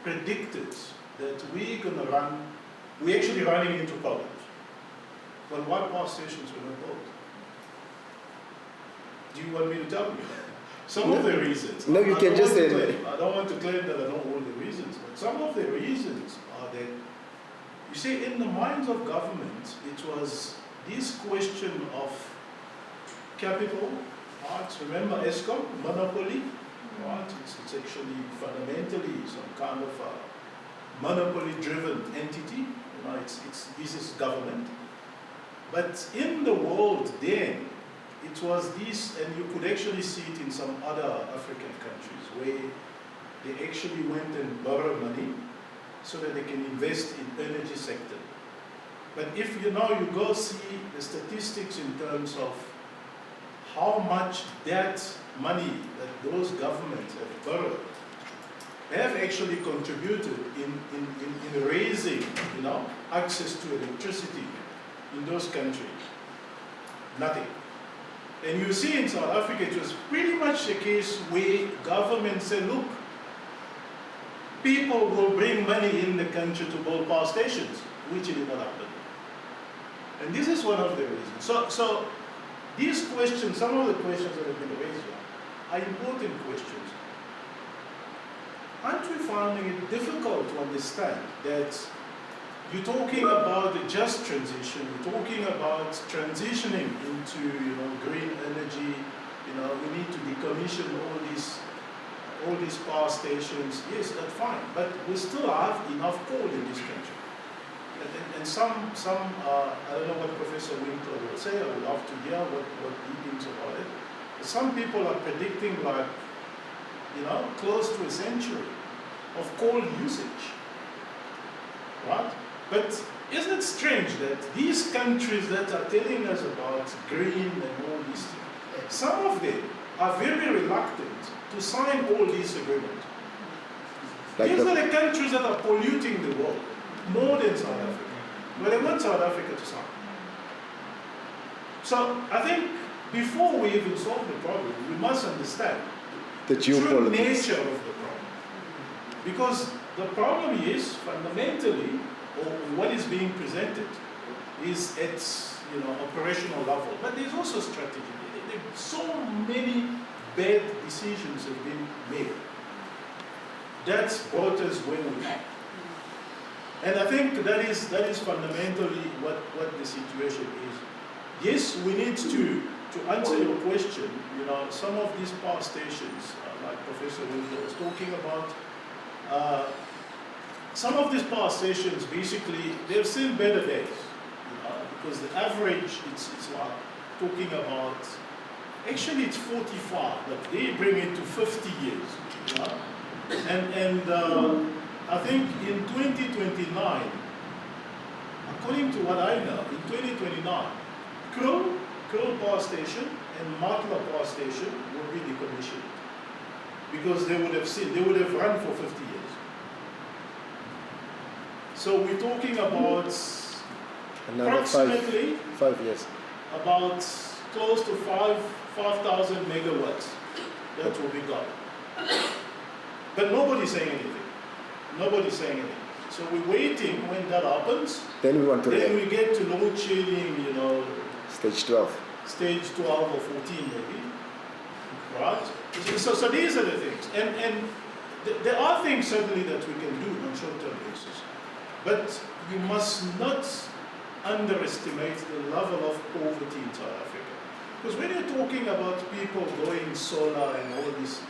predicted that we're actually running into problems. But why power stations were not built? Do you want me to tell you? Some of the reasons. No, you can just say. I don't want to claim that I know all the reasons, but some of the reasons are that, you see, in the minds of government, it was this question of capital, right? Remember Eskom, monopoly, right? It's actually fundamentally some kind of a monopoly-driven entity. You know, this is government. But in the world then, it was this, and you could actually see it in some other African countries, where they actually went and borrowed money so that they can invest in energy sector. But if you go see the statistics in terms of how much that money that those governments have borrowed have actually contributed in raising, access to electricity in those countries, nothing. And you see in South Africa, it was pretty much the case where government said, look, people will bring money in the country to build power stations, which did not happen. And this is one of the reasons. So these questions, some of the questions that have been raised here, are important questions. Aren't we finding it difficult to understand that you're talking about the just transition, you're talking about transitioning into green energy, we need to decommission all these power stations. Yes, that's fine, but we still have enough coal in this country. And some I don't know what Professor Winkler will say, I would love to hear what he thinks about it. But some people are predicting close to a century of coal usage, right? But isn't it strange that these countries that are telling us about green and all these things, some of them are very reluctant to sign all these agreements. These are the countries that are polluting the world more than South Africa. But they want South Africa to sign. So I think before we even solve the problem, we must understand the true nature of the problem. Because the problem is fundamentally, or what is being presented is at operational level, but there's also strategy. So many bad decisions have been made. That's brought us where we are. And I think that is fundamentally what the situation is. Yes, we need to answer your question, some of these power stations, like Professor Winkler was talking about, some of these power stations, basically, they've seen better days, because the average, it's like talking about, actually it's 45, but they bring it to 50 years. And I think in 2029, according to what I know, in 2029, Krill Power Station and Matla Power Station will be decommissioned, because they would have run for 50 years. So we're talking about approximately 5 years. About close to 5,000 megawatts that will be gone. But nobody's saying anything. Nobody's saying anything. So we're waiting when that happens. Then we want to. Then we get to load shedding, Stage 12. Stage 12 or 14 maybe. Right? So these are the things. And there are things certainly that we can do on short-term basis. But you must not underestimate the level of poverty in South Africa. Because when you're talking about people going solar and all this,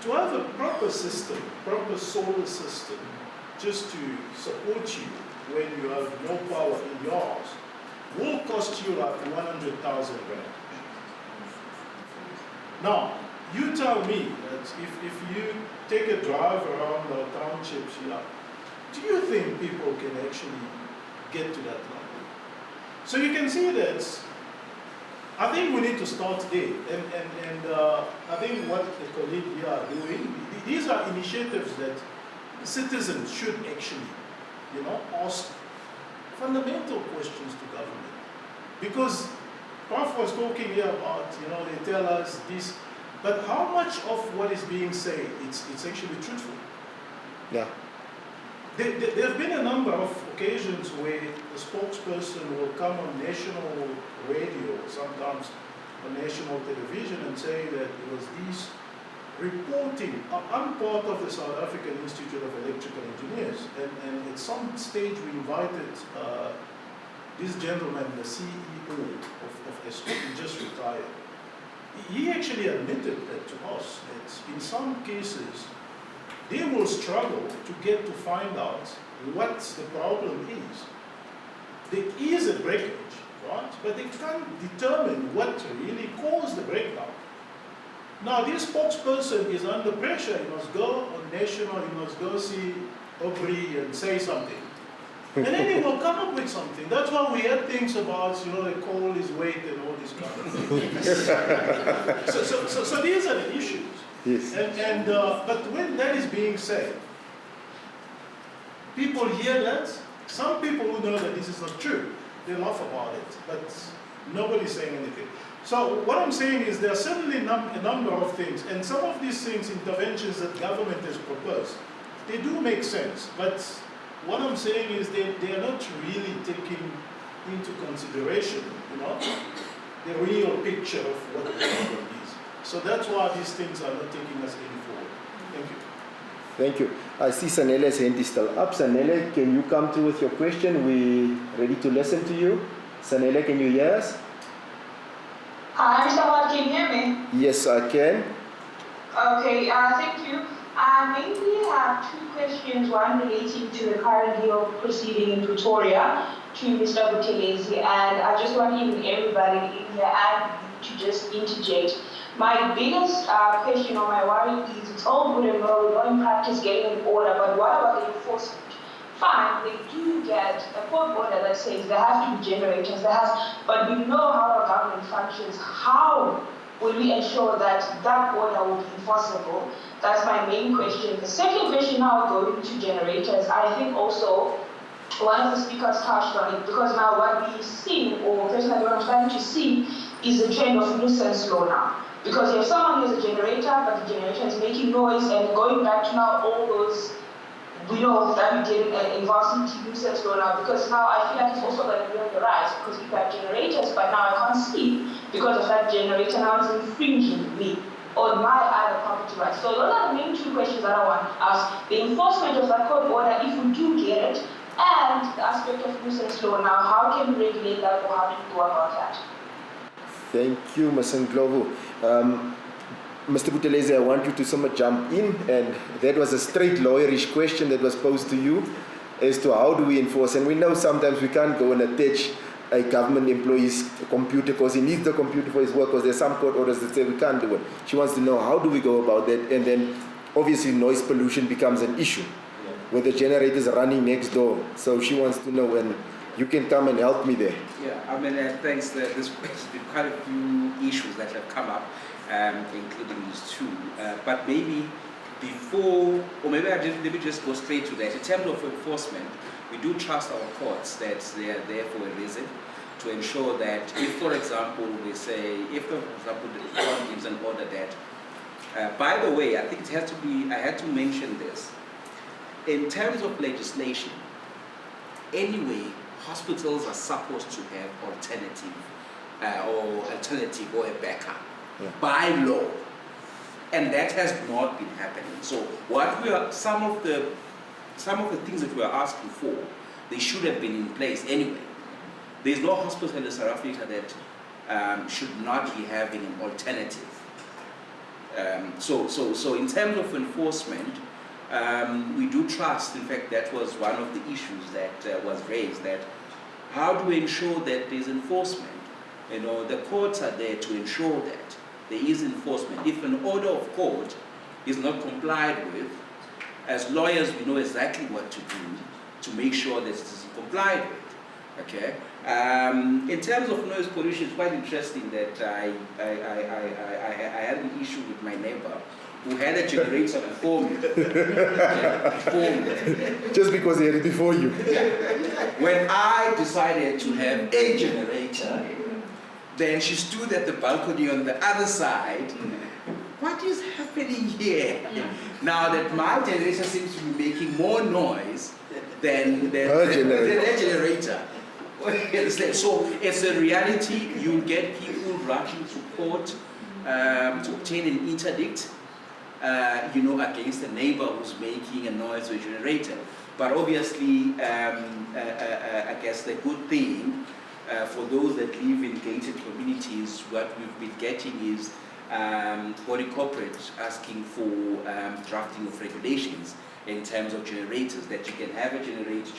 to have a proper system, proper solar system, just to support you when you have no power in your house, will cost you like 100,000 rand. Now, you tell me that if you take a drive around our townships here, do you think people can actually get to that level? So you can see that I think we need to start there, and I think what the colleague here are doing, these are initiatives that citizens should actually, ask fundamental questions to government. Because Prof was talking here about, they tell us this, but how much of what is being said, it's actually truthful? Yeah. There have been a number of occasions where the spokesperson will come on national radio, sometimes on national television, and say that it was these reporting. I'm part of the South African Institute of Electrical Engineers, and at some stage we invited this gentleman, the CEO of Eskom, he just retired. He actually admitted that to us, that in some cases, they will struggle to get to find out what the problem is. There is a breakage, right? But they can't determine what really caused the breakdown. Now, this spokesperson is under pressure. He must go on national, he must go see Aubrey and say something. And then he will come up with something. That's why we had things about, the coal is weight and all these kind of things. So these are the issues. Yes. But when that is being said, people hear that. Some people who know that this is not true, they laugh about it, but nobody's saying anything. So what I'm saying is there are certainly a number of things, and some of these things, interventions that government has proposed, they do make sense. But what I'm saying is they are not really taking into consideration, the real picture of what the problem is. So that's why these things are not taking us any forward. Thank you. Thank you. I see Sanele's hand is still up. Sanele, can you come through with your question? We're ready to listen to you. Sanele, can you hear us? Hi, Mr. Hall, can you hear me? Yes, I can. Okay, thank you. Maybe I have two questions, one relating to the current legal proceeding in Pretoria to Mr. Buthelezi, and I just want him and everybody in here and you to just interject. My biggest question or my worry is it's all good and well, we know in practice getting an order, but what about the enforcement? Fine, they do get a court order that says there have to be generators, but we know how our government functions. How will we ensure that that order will be enforceable? That's my main question. The second question now going to generators, I think also one of the speakers touched on it, because now what we see, or personally what I'm trying to see, is the trend of nuisance law now. Because you have someone who has a generator, but the generator is making noise, and going back to now all those, we know that we did in varsity nuisance law now, because now I feel like it's also going to be on the rise, because people have generators, but now I can't see, because of that generator now it's infringing me on my other property rights. So those are the main two questions that I want to ask. The enforcement of that court order, if we do get it, and the aspect of nuisance law now, how can we regulate that, or how do we go about that? Thank you, Ms. Ndlovu. Mr. Buthelezi, I want you to somewhat jump in, and that was a straight lawyerish question that was posed to you as to how do we enforce, and we know sometimes we can't go and attach a government employee's computer because he needs the computer for his work, because there's some court orders that say we can't do it. She wants to know how do we go about that, and then obviously noise pollution becomes an issue with the generators running next door. So she wants to know, and you can come and help me there. Yeah, I mean, thanks. There's been quite a few issues that have come up, including these two. But maybe before, or maybe let me just go straight to that. In terms of enforcement, we do trust our courts that they are there for a reason, to ensure that if, for example, we say, if, for example, the court gives an order that, by the way, I think it has to be, I had to mention this, in terms of legislation, anyway, hospitals are supposed to have alternative or a backup by law, and that has not been happening. So what we are, some of the things that we are asking for, they should have been in place anyway. There's no hospital in South Africa that should not be having an alternative. So in terms of enforcement, we do trust, in fact, that was one of the issues that was raised, that how do we ensure that there's enforcement? You know, the courts are there to ensure that there is enforcement. If an order of court is not complied with, as lawyers we know exactly what to do to make sure that it is complied with. Okay. In terms of noise pollution, it's quite interesting that I had an issue with my neighbor who had a generator before me. Just because he had it before you. When I decided to have a generator, then she stood at the balcony on the other side. What is happening here? Now that my generator seems to be making more noise than her generator. So it's a reality. You get people rushing to court to obtain an interdict, against a neighbor who's making a noise with a generator. But obviously, I guess the good thing for those that live in gated communities, what we've been getting is body corporate asking for drafting of regulations in terms of generators, that you can have a generator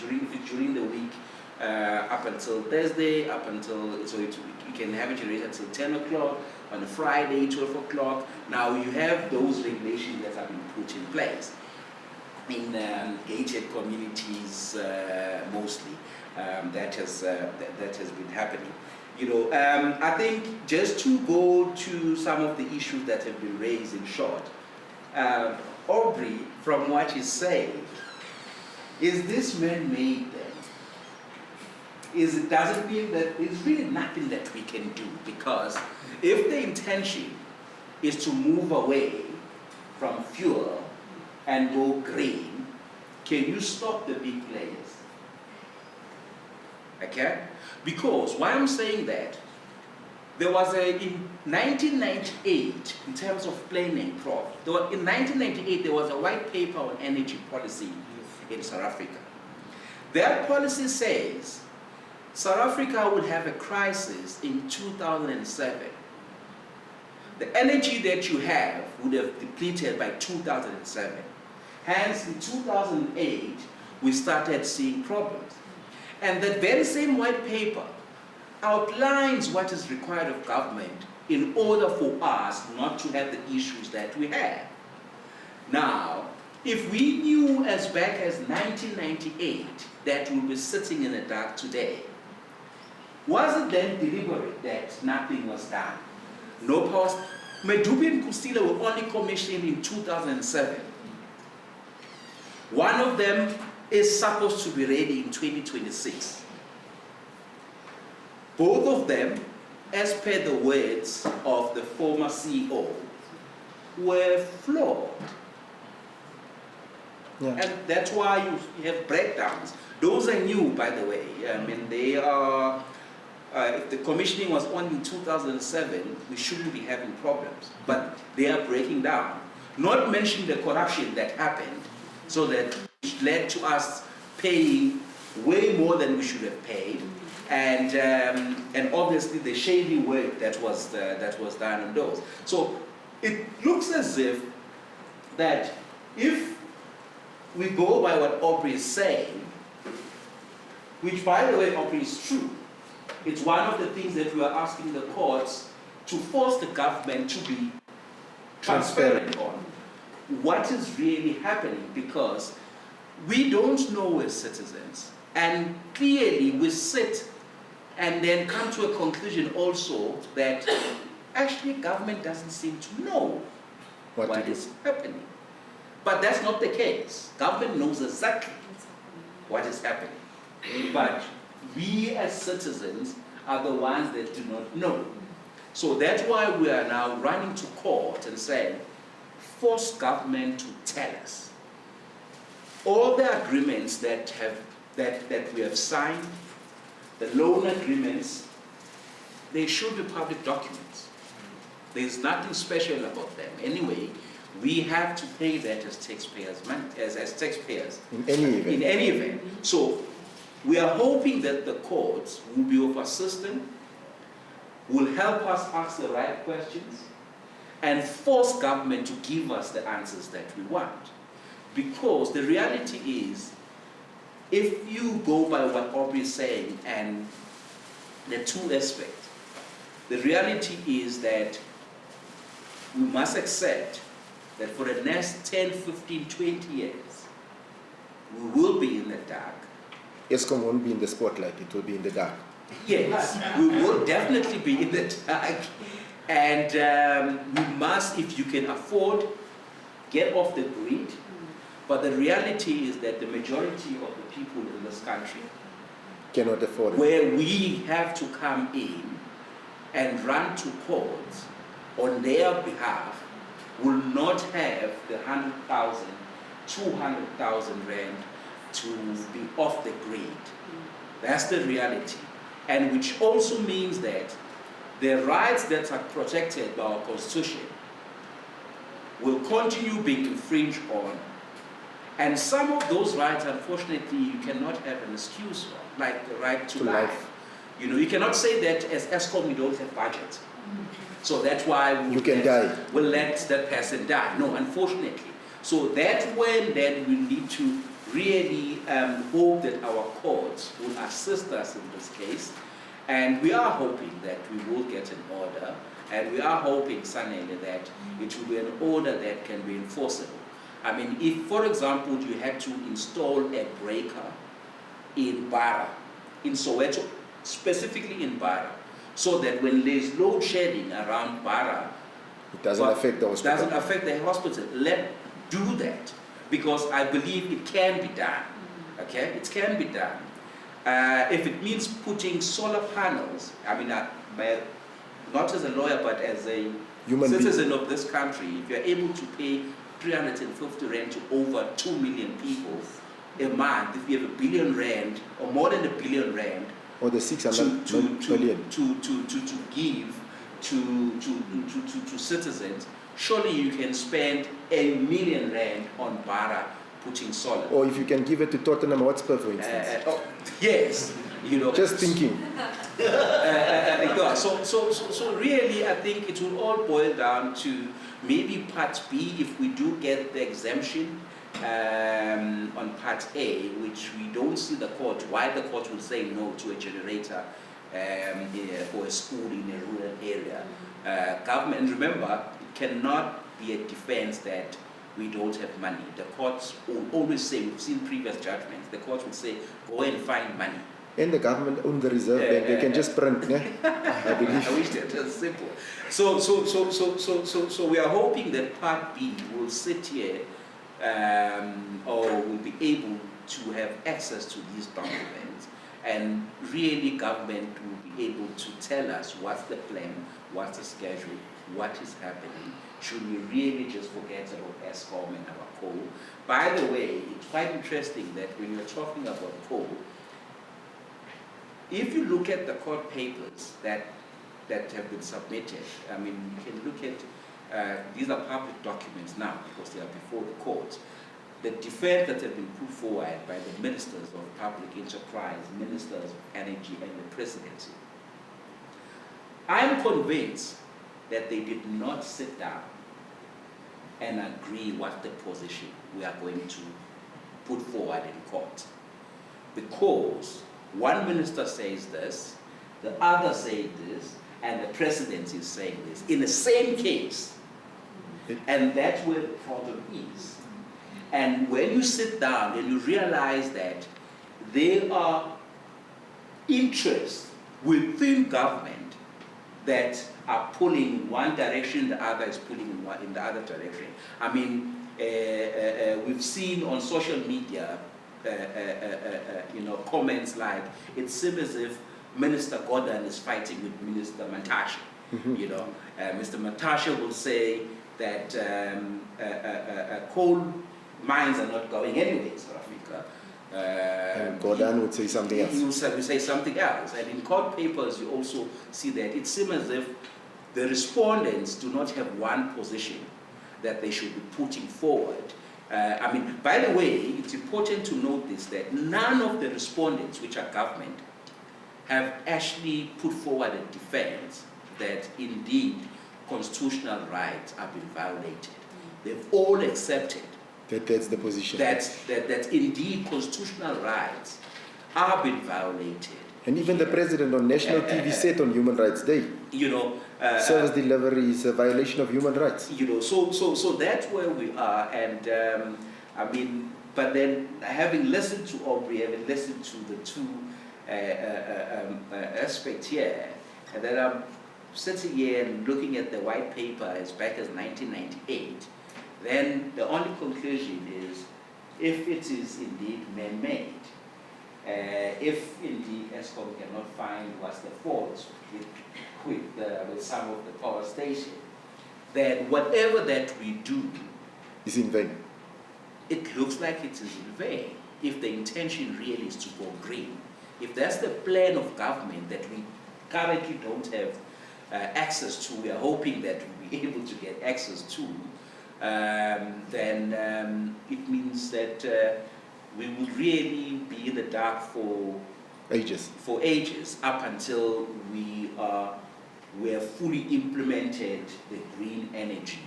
during the week up until Thursday, you can have a generator until 10 o'clock, on a Friday, 12 o'clock. Now you have those regulations that have been put in place in gated communities mostly. That has been happening. I think just to go to some of the issues that have been raised in short, Aubrey, from what he's saying, is this man-made then? Does it mean that there's really nothing that we can do? Because if the intention is to move away from fuel and go green, can you stop the big players? Okay? Because why I'm saying that, there was in 1998, in terms of planning, in 1998 there was a white paper on energy policy in South Africa. That policy says South Africa will have a crisis in 2007. The energy that you have would have depleted by 2007. Hence, in 2008, we started seeing problems. And that very same white paper outlines what is required of government in order for us not to have the issues that we have. Now, if we knew as back as 1998 that we'll be sitting in the dark today, was it then deliberate that nothing was done? No power. Medupi and Kusile were only commissioned in 2007. One of them is supposed to be ready in 2026. Both of them, as per the words of the former CEO, were flawed. Yeah. And that's why you have breakdowns. Those are new, by the way. I mean, they are, if the commissioning was on in 2007, we shouldn't be having problems. But they are breaking down. Not mentioning the corruption that happened, so that it led to us paying way more than we should have paid. And obviously the shady work that was done on those. So it looks as if that if we go by what Aubrey is saying, which by the way Aubrey is true, it's one of the things that we are asking the courts to force the government to be transparent on what is really happening, because we don't know as citizens, and clearly we sit and then come to a conclusion also that actually government doesn't seem to know what is happening. But that's not the case. Government knows exactly what is happening. But we as citizens are the ones that do not know. So that's why we are now running to court and saying, force government to tell us. All the agreements that we have signed, the loan agreements, they should be public documents. There's nothing special about them. Anyway, we have to pay that as taxpayers' money, as taxpayers. In any event. So we are hoping that the courts will be of assistance, will help us ask the right questions, and force government to give us the answers that we want. Because the reality is, if you go by what Aubrey is saying and the two aspects, the reality is that we must accept that for the next 10, 15, 20 years, we will be in the dark Eskom won't be in the spotlight, it will be in the dark. Yes, we will definitely be in the dark. And we must, if you can afford, get off the grid. But the reality is that the majority of the people in this country Cannot afford it. where we have to come in and run to courts on their behalf will not have the 100,000, 200,000 rand to be off the grid. That's the reality. And which also means that the rights that are protected by our constitution will continue being infringed on. And some of those rights, unfortunately, you cannot have an excuse on, like the right to life. You know, you cannot say that as Eskom we don't have budget. So that's why we'll let that person die. No, unfortunately. So that's when then we need to really hope that our courts will assist us in this case. And we are hoping that we will get an order. And we are hoping, Sanele, that it will be an order that can be enforceable. I mean, if, for example, you had to install a breaker in Bara, in Soweto, specifically in Bara, so that when there's load shedding around Bara, it doesn't affect the hospital. Doesn't affect the hospital. Do that, because I believe it can be done. Okay, it can be done. If it means putting solar panels, I mean, not as a lawyer, but as a citizen of this country, if you're able to pay 350 rand to over 2 million people a month, if you have R1 billion or more than R1 billion, or the 600 million to give to citizens, surely you can spend R1 million on Bara putting solar. Or if you can give it to Tottenham Hotspur, for instance. Yes, you know. Just thinking. Yeah, so really, I think it will all boil down to maybe Part B, if we do get the exemption on Part A, which we don't see the court, why the court will say no to a generator for a school in a rural area. Government, remember, it cannot be a defense that we don't have money. The courts will always say, we've seen previous judgments, the courts will say, go and find money. And the government own the reserve bank, they can just print, yeah? I believe. I wish that was simple. So we are hoping that Part B will sit here or will be able to have access to these documents, and really government will be able to tell us what's the plan, what's the schedule, what is happening. Should we really just forget about Eskom and our coal? By the way, it's quite interesting that when you're talking about coal, if you look at the court papers that have been submitted, I mean, you can look at, these are public documents now because they are before the court. The defense that have been put forward by the ministers of public enterprise, ministers of energy, and the presidency, I'm convinced that they did not sit down and agree what the position we are going to put forward in court. Because one minister says this, the other says this, and the presidency is saying this in the same case. And that's where the problem is. And when you sit down and you realize that there are interests within government that are pulling one direction, the other is pulling in the other direction. I mean, we've seen on social media comments like, it seems as if Minister Gordon is fighting with Minister Mantashe. You know, Mr. Mantashe will say that coal mines are not going anywhere in South Africa. And Gordon would say something else. He will say something else. And in court papers, you also see that it seems as if the respondents do not have one position that they should be putting forward. I mean, by the way, it's important to note this, that none of the respondents, which are government, have actually put forward a defense that indeed constitutional rights have been violated. They've all accepted that's the position. That indeed constitutional rights are being violated. And even the president on national TV said on Human Rights Day, you know, service delivery is a violation of human rights. You know, so that's where we are. And I mean, But then, having listened to Aubrey, having listened to the two aspects here, and then I'm sitting here and looking at the white paper as back as 1998, then the only conclusion is, if it is indeed man-made, if indeed Eskom cannot find what's the fault with some of the power station, then whatever that we do is in vain. It looks like it is in vain if the intention really is to go green. If that's the plan of government that we currently don't have access to, we are hoping that we'll be able to get access to, then it means that we will really be in the dark for ages up until we have fully implemented the green energy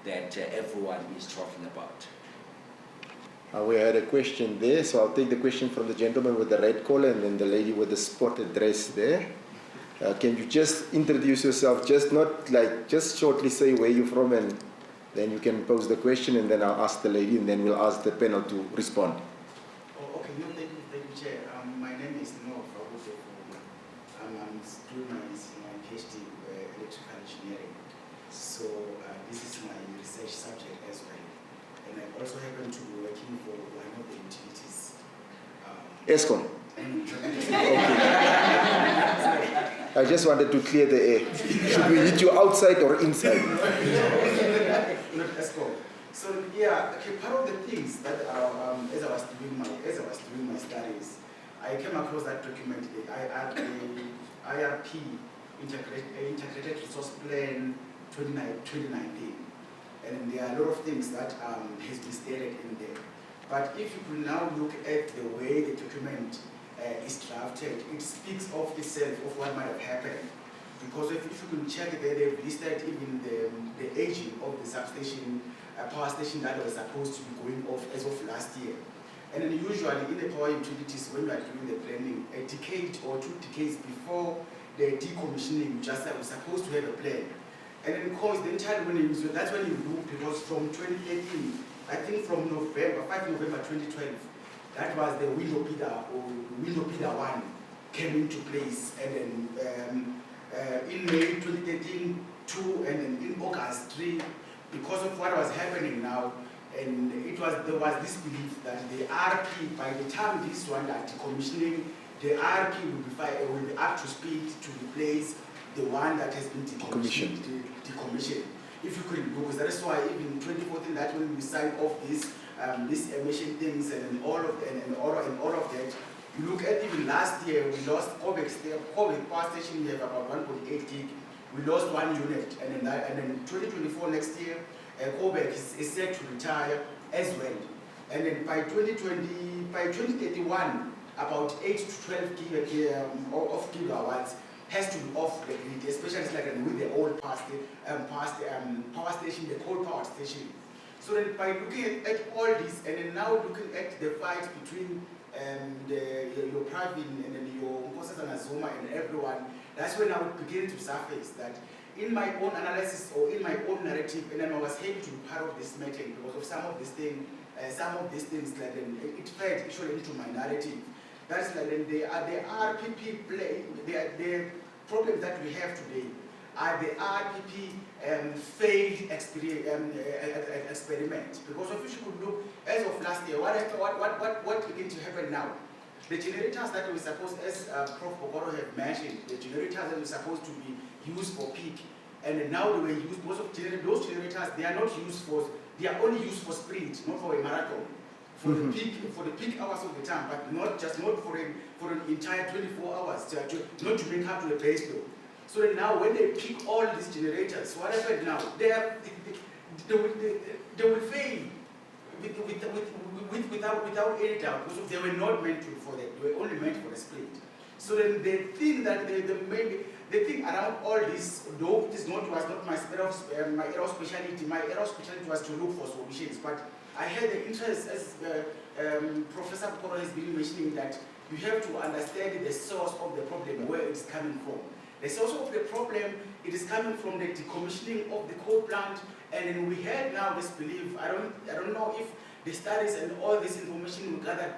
that everyone is talking about. We had a question there, so I'll take the question from the gentleman with the red collar and then the lady with the spotted dress there. Can you just introduce yourself, just shortly say where you're from, and then you can pose the question, and then I'll ask the lady, and then we'll ask the panel to respond. Oh, okay, no, thank you, Chair. My name is Noah Fabuze. I'm doing my PhD in electrical engineering. So this is my research subject as well. And I also happen to be working for one of the utilities. Eskom. I just wanted to clear the air. Should we hit you outside or inside? Not Eskom. So yeah, okay, part of the things that as I was doing my studies, I came across that document, the IRP Integrated Resource Plan 2019. And there are a lot of things that has been stated in there. But if you could now look at the way the document is drafted, it speaks of itself of what might have happened. Because if you can check there, they've listed even the aging of the substation, power station that was supposed to be going off as of last year. And then usually in the power utilities, when we are doing the planning, a decade or 2 decades before the decommissioning, just like we're supposed to have a plan. And then because the entire winning, so that's when you look, because from 2018, I think from November, 5 November 2012, that was the window PIDA 1 came into place. And then in May 2013, 2, and then in August 3, because of what was happening now, and there was this belief that the RP, by the time this one that decommissioning, the RP will be up to speed to replace the one that has been decommissioned. If you could, because that's why even in 2014, that when we signed off this emission things and all of that, you look at even last year, we lost Kobe power station, we have about 1.8 gig. We lost 1 unit, and then 2024 next year, Kobe is set to retire as well. And then by 2031, about 8 to 12 gigawatts has to be off the grid, especially with the old power station, the coal power station. So then by looking at all this, and then now looking at the fight between your Pravin and then your Nkosazana and Azuma and everyone, that's when I would begin to surface that in my own analysis or in my own narrative, and then I was able to be part of this meeting because of some of these things that it fed actually into my narrative. That's like the RPP play, the problems that we have today are the RPP failed experiment. Because if you could look, as of last year, what began to happen now? The generators that were supposed, as Prof. Bokoro had mentioned, the generators that were supposed to be used for peak, and now they were used, most of those generators, they are not used for, they are only used for sprint, not for a marathon. For the peak hours of the time, but not for an entire 24 hours, not to make up to the base load. So that now when they pick all these generators, what happened now? They will fail without any doubt, because they were not meant for that. They were only meant for the split. So then the thing that the thing around all this, though it was not my area specialty. My area specialty was to look for solutions, but I had the interest, as Professor Bokoro has been mentioning, that you have to understand the source of the problem, where it's coming from. The source of the problem, it is coming from the decommissioning of the coal plant, and then we had now this belief, I don't know if the studies and all this information we gathered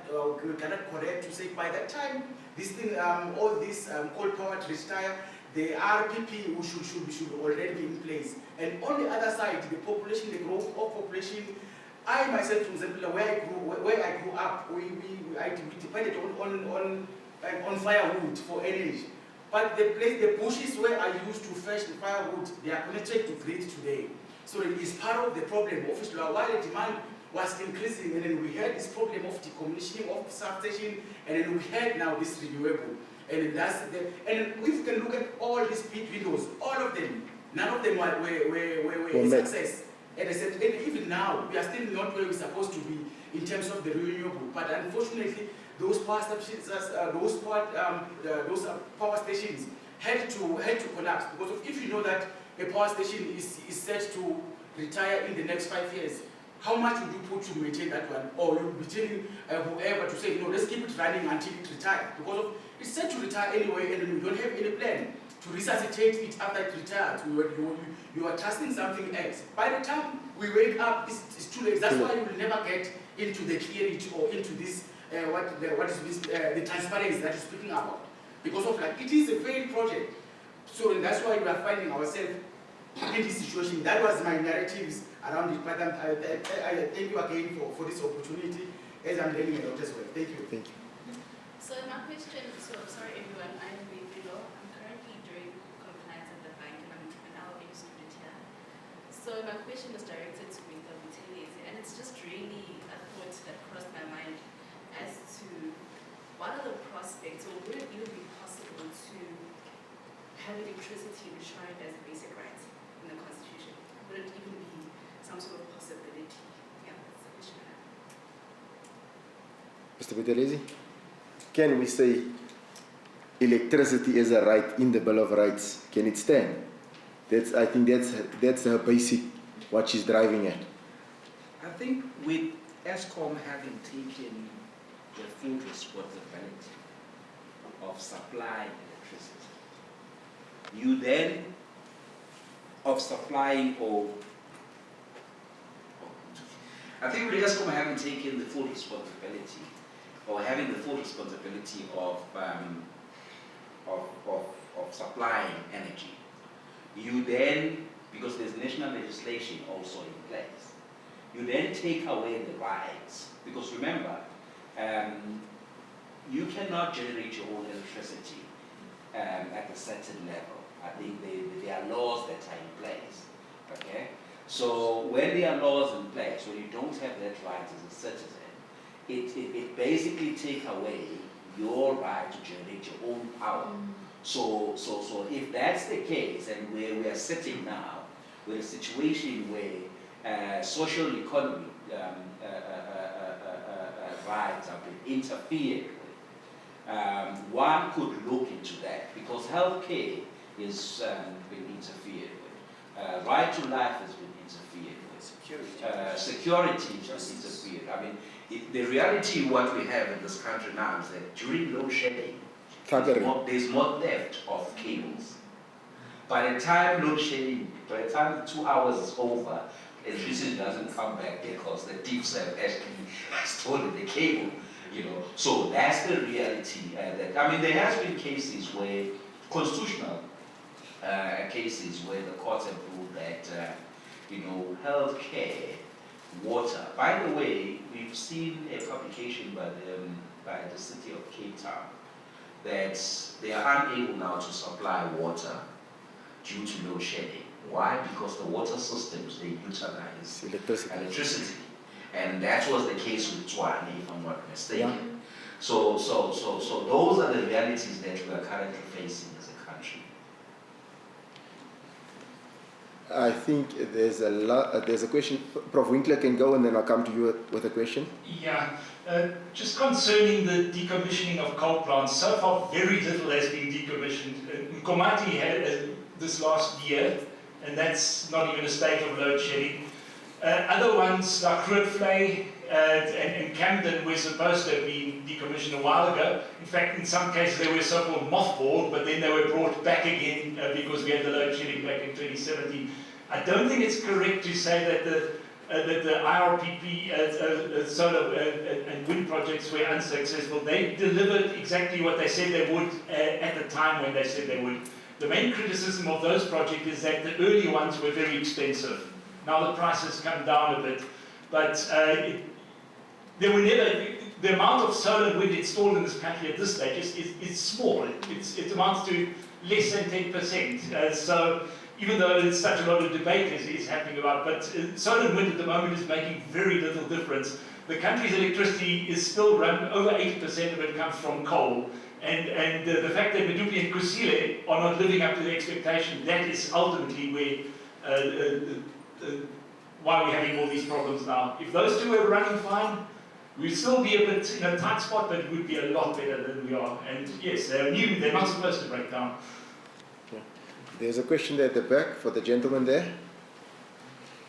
correct to say by that time, this thing, all this coal power to retire, the RPP should already be in place. And on the other side, the population, the growth of population, I myself, for example, where I grew up, we depended on firewood for energy. But the bushes where I used to fetch the firewood, they are connected to grid today. So it is part of the problem. Obviously, while the demand was increasing, and then we had this problem of decommissioning of substation, and then we had now this renewable. And that's and if you can look at all these big windows, all of them, none of them were a success. And I said, and even now, we are still not where we're supposed to be in terms of the renewable. But unfortunately, those power stations, those power stations had to collapse, because if you know that a power station is set to retire in the next 5 years, how much would you put to maintain that one? Or you'll be telling whoever to say, no, let's keep it running until it retires, because it's set to retire anyway, and you don't have any plan to resuscitate it after it retires. You are trusting something else. By the time we wake up, it's too late. That's why you will never get into the clarity or into this the transparency that you're speaking about, because of it is a failed project. So that's why we are finding ourselves in this situation. That was my narratives around it. But I thank you again for this opportunity, as I'm learning a lot as well. Thank you. Thank you. So my question, sorry everyone, I'm below. I'm currently doing compliance at the bank, and I'm an LA student here. So my question is directed to Mr. Buthelezi, and it's just really a thought that crossed my mind as to what are the prospects, or would it even be possible to have electricity enshrined as a basic right in the Constitution? Would it even be some sort of possibility? Yeah, that's the question I have. Mr. Buthelezi, can we say electricity is a right in the Bill of Rights? Can it stand? I think that's her basic, what she's driving at. I think with Eskom having taken the full responsibility of supplying electricity, you then, of supplying I think with Eskom having taken the full responsibility, or having the full responsibility of supplying energy, you then, because there's national legislation also in place, you then take away the rights. Because remember, you cannot generate your own electricity at a certain level. I think there are laws that are in place. Okay? So when there are laws in place, when you don't have that right as a citizen, it basically takes away your right to generate your own power. So if that's the case, and where we are sitting now, with a situation where social economy rights have been interfered with, one could look into that, because healthcare is been interfered with. Right to life has been interfered with. Security has been interfered. I mean, the reality what we have in this country now is that during load shedding, there's more theft of cables. By the time load shedding, by the time the 2 hours is over, electricity doesn't come back because the thieves have actually stolen the cable. So that's the reality. There has been cases where, constitutional cases where the courts have ruled that, health care, water. By the way, we've seen a publication by the city of Cape Town that they are unable now to supply water due to load shedding. Why? Because the water systems, they utilize electricity. And that was the case with Tshwane, if I'm not mistaken. Yeah. So those are the realities that we are currently facing as a country. I think there's a question. Prof. Winkler can go, and then I'll come to you with a question. Yeah, just concerning the decommissioning of coal plants, so far very little has been decommissioned. Komati had this last year, and that's not even a state of load shedding. Other ones like Grootvlei and Camden were supposed to have been decommissioned a while ago. In fact, in some cases they were so-called mothballed, but then they were brought back again because we had the load shedding back in 2017. I don't think it's correct to say that that the IRPP solar and wind projects were unsuccessful. They delivered exactly what they said they would at the time when they said they would. The main criticism of those projects is that the early ones were very expensive. Now the prices come down a bit, but there were never, the amount of solar and wind installed in this country at this stage is small. It amounts to less than 10%. So even though there's such a lot of debate is happening about, but solar and wind at the moment is making very little difference. The country's electricity is still run, over 80% of it comes from coal. And the fact that Medupi and Kusile are not living up to the expectation, that is ultimately where why we're having all these problems now. If those two were running fine, we'd still be a bit in a tight spot, but it would be a lot better than we are. And yes, they're new, they're not supposed to break down. There's a question there at the back for the gentleman there.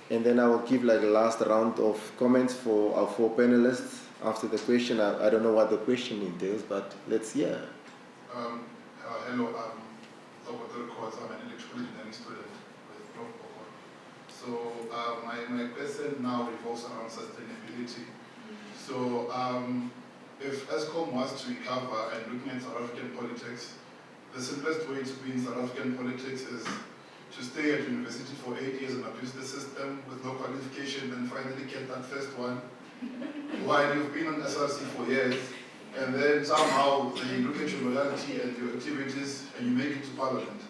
And then I will give like a last round of comments for our 4 panelists after the question. I don't know what the question entails, but let's hear. Hello, I'm an electrical engineering student with Prof. Boko. So my question now revolves around sustainability. So if Eskom wants to recover and looking at South African politics, the simplest way to be in South African politics is to stay at university for 8 years and abuse the system with no qualification and finally get that first one, while you've been on SRC for years, and then somehow they look at your loyalty and your activities and you make it to parliament.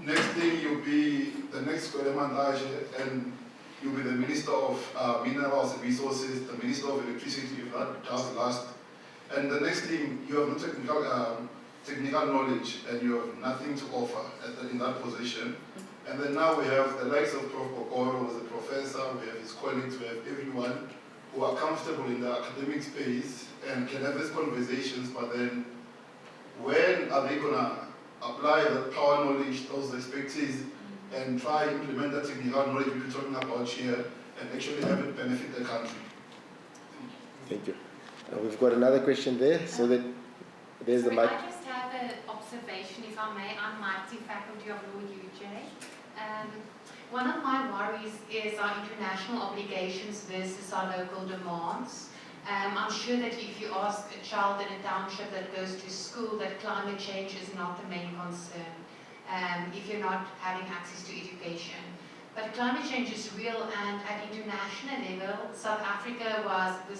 Next thing you'll be the next Mandage and you'll be the Minister of Minerals and Resources, the Minister of Electricity if that does last. And the next thing, you have no technical knowledge and you have nothing to offer in that position. And then now we have the likes of Prof. Bokoro, who is a professor, we have his colleagues, we have everyone who are comfortable in the academic space and can have these conversations, but then when are they going to apply the power knowledge, those expertise, and try to implement the technical knowledge we're talking about here and actually have it benefit the country? Thank you. We've got another question there, so that there's the mic. I just have an observation, if I may. I'm Mighty Faculty of Law at UJ. One of my worries is our international obligations versus our local demands. I'm sure that if you ask a child in a township that goes to school, that climate change is not the main concern, if you're not having access to education. But climate change is real, and at international level, South Africa was the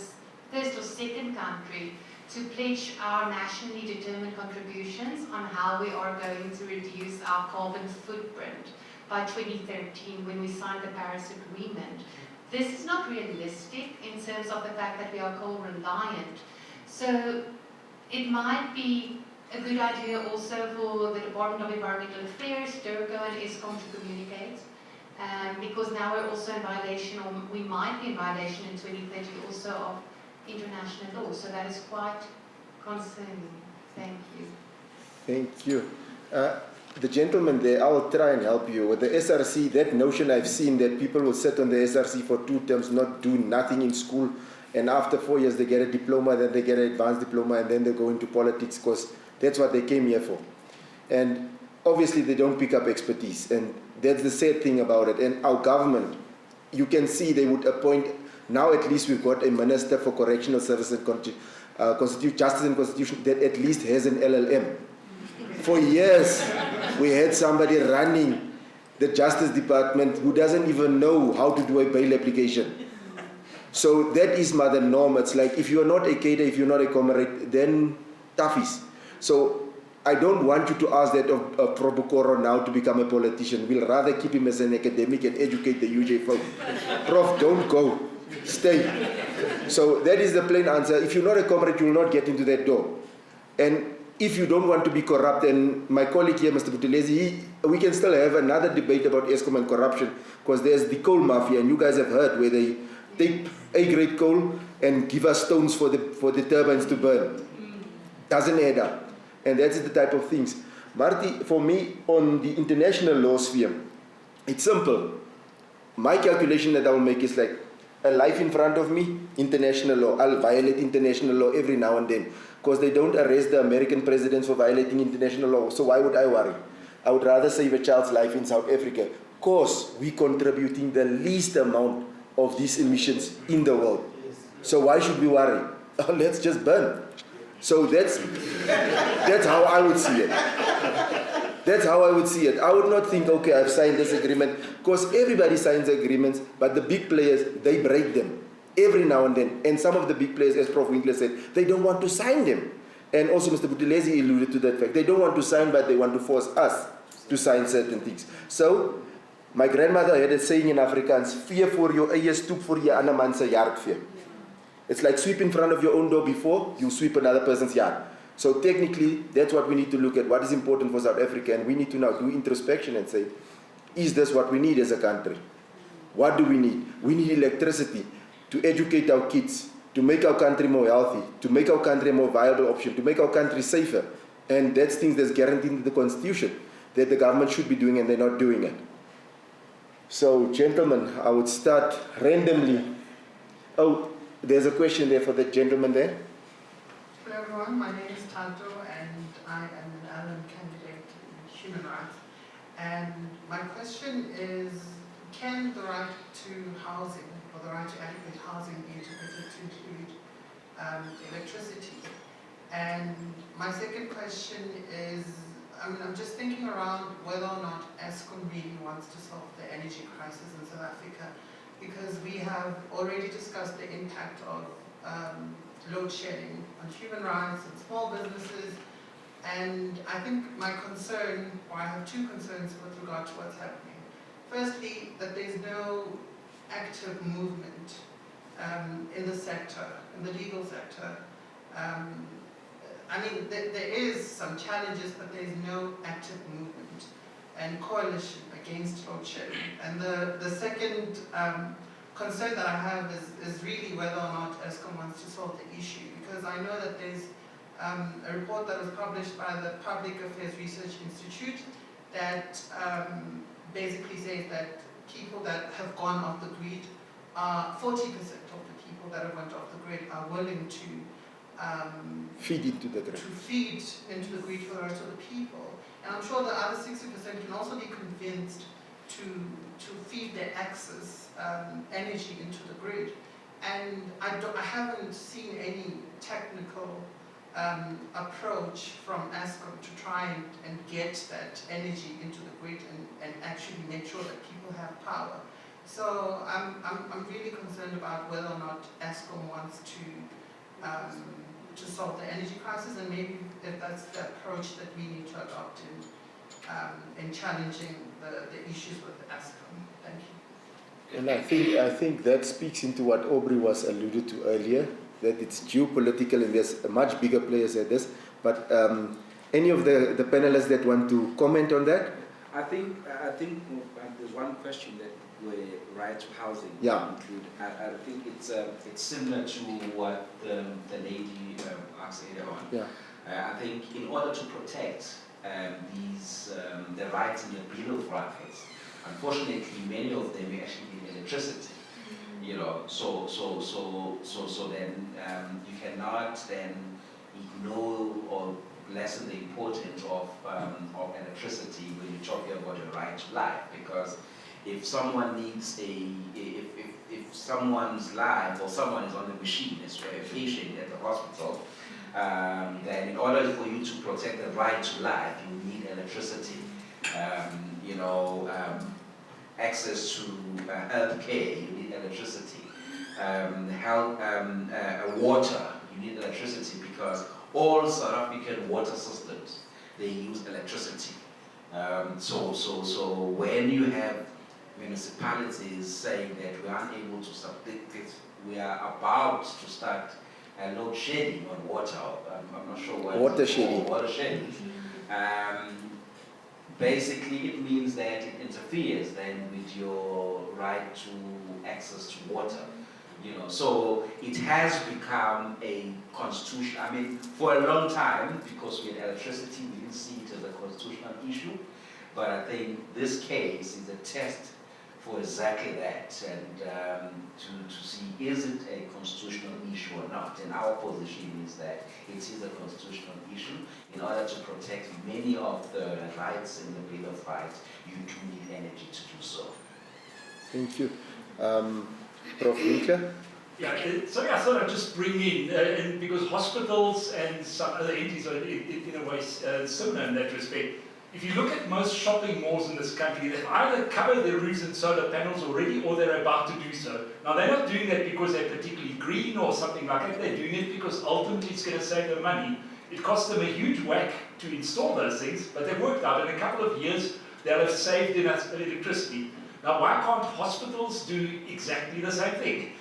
first or second country to pledge our nationally determined contributions on how we are going to reduce our carbon footprint by 2013 when we signed the Paris Agreement. This is not realistic in terms of the fact that we are coal reliant. So it might be a good idea also for the Department of Environmental Affairs, DERCO and Eskom to communicate, because now we're also in violation, or we might be in violation in 2030 also of international law. So that is quite concerning. Thank you. Thank you. The gentleman there, I will try and help you. With the SRC, that notion I've seen that people will sit on the SRC for 2 terms, not do nothing in school, and after 4 years they get a diploma, then they get an advanced diploma, and then they go into politics because that's what they came here for. And obviously they don't pick up expertise, and that's the sad thing about it. And our government, you can see they would appoint, now at least we've got a Minister for Correctional Services and Justice and Constitution that at least has an LLM. For years, we had somebody running the Justice Department who doesn't even know how to do a bail application. So that is the norm. It's like, if you're not a cadre, if you're not a comrade, then toughies. So I don't want you to ask that of Prof. Bokoro now to become a politician. We'll rather keep him as an academic and educate the UJ folk. Prof, don't go. Stay. So that is the plain answer. If you're not a comrade, you will not get into that door. And if you don't want to be corrupt, and my colleague here, Mr. Buthelezi, we can still have another debate about Eskom and corruption, because there's the coal mafia, and you guys have heard where they take A-grade coal and give us stones for the turbines to burn. Doesn't add up. And that's the type of things. Marty, for me, on the international law sphere, it's simple. My calculation that I will make is like, a life in front of me, international law. I'll violate international law every now and then, because they don't arrest the American presidents for violating international law. So why would I worry? I would rather save a child's life in South Africa, because we're contributing the least amount of these emissions in the world. So why should we worry? Let's just burn. So that's how I would see it. That's how I would see it. I would not think, okay, I've signed this agreement, because everybody signs agreements, but the big players, they break them every now and then. And some of the big players, as Prof. Winkler said, they don't want to sign them. And also Mr. Buthelezi alluded to that fact. They don't want to sign, but they want to force us to sign certain things. So, my grandmother had a saying in Afrikaans, vee voor jou eie stoep voor jy ander man se yard vee. It's like sweep in front of your own door before you sweep another person's yard. So technically, that's what we need to look at, what is important for South Africa, and we need to now do introspection and say, is this what we need as a country? What do we need? We need electricity to educate our kids, to make our country more healthy, to make our country a more viable option, to make our country safer. And that's things that's guaranteed in the Constitution that the government should be doing, and they're not doing it. So, gentlemen, I would start randomly. Oh, there's a question there for the gentleman there. Hello everyone, my name is Tanto and I am an alum candidate in human rights. And my question is, can the right to housing or the right to adequate housing be interpreted to include electricity? And my second question is, I'm just thinking around whether or not Eskom really wants to solve the energy crisis in South Africa, because we have already discussed the impact of load shedding on human rights and small businesses. And I think my concern, or I have two concerns with regard to what's happening. Firstly, that there's no active movement in the sector, in the legal sector. There is some challenges, but there's no active movement and coalition against load shedding. And the second concern that I have is really whether or not Eskom wants to solve the issue, because I know that there's a report that was published by the Public Affairs Research Institute that basically says that people that have gone off the grid, 40% of the people that have went off the grid are willing to feed into the grid. To feed into the grid for the rest of the people. And I'm sure the other 60% can also be convinced to feed their excess energy into the grid. And I haven't seen any technical approach from Eskom to try and get that energy into the grid and actually make sure that people have power. So I'm really concerned about whether or not Eskom wants to solve the energy crisis, and maybe if that's the approach that we need to adopt in challenging the issues with Eskom. Thank you. And I think that speaks into what Aubrey was alluded to earlier, that it's geopolitical and there's much bigger players at this. But any of the panelists that want to comment on that? I think there's one question that where right to housing include. I think it's similar to what the lady asked earlier on. Yeah. I think in order to protect the rights in the Bill of Rights, unfortunately many of them actually need electricity. You know, so then you cannot then ignore or lessen the importance of electricity when you're talking about your right to life, because if someone needs if someone's life or someone is on the machine, as a patient at the hospital, then in order for you to protect the right to life, you need electricity. Access to health care, you need electricity. Water, you need electricity, because all South African water systems, they use electricity. So when you have municipalities saying that we aren't able to submit this, we are about to start load shedding on water. I'm not sure what water shedding. Water shedding. Basically, it means that it interferes then with your right to access to water. So it has become a constitution. I mean, for a long time, because we had electricity, we didn't see it as a constitutional issue. But I think this case is a test for exactly that, and to see, is it a constitutional issue or not? And our position is that it is a constitutional issue. In order to protect many of the rights in the Bill of Rights, you do need energy to do so. Thank you. Prof. Winkler? Yeah, so I thought I'd just bring in, and because hospitals and some other entities are in a way similar in that respect. If you look at most shopping malls in this country, they've either covered their roofs in solar panels already or they're about to do so. Now they're not doing that because they're particularly green or something like that, they're doing it because ultimately it's going to save them money. It costs them a huge whack to install those things, but they've worked out in a couple of years they'll have saved enough electricity. Now why can't hospitals do exactly the same thing?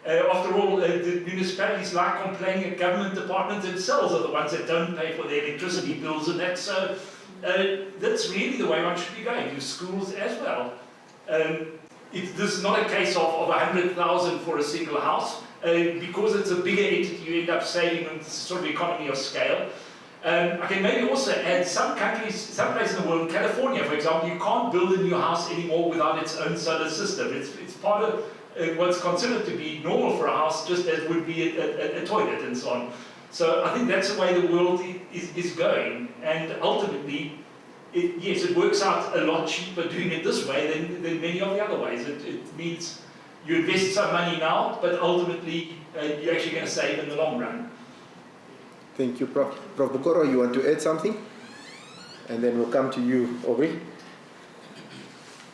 After all, the municipalities like complaining at government departments themselves are the ones that don't pay for their electricity bills, and that's that's really the way one should be going. Your schools as well. This is not a case of 100,000 for a single house. Because it's a bigger entity, you end up saving on sort of economy of scale. I can maybe also add some countries, some places in the world, California, for example, you can't build a new house anymore without its own solar system. It's part of what's considered to be normal for a house, just as would be a toilet and so on. So I think that's the way the world is going, and ultimately, yes, it works out a lot cheaper doing it this way than many of the other ways. It means you invest some money now, but ultimately you're actually going to save in the long run. Thank you, Prof. Prof. Bukoro, you want to add something? And then we'll come to you, Aubrey.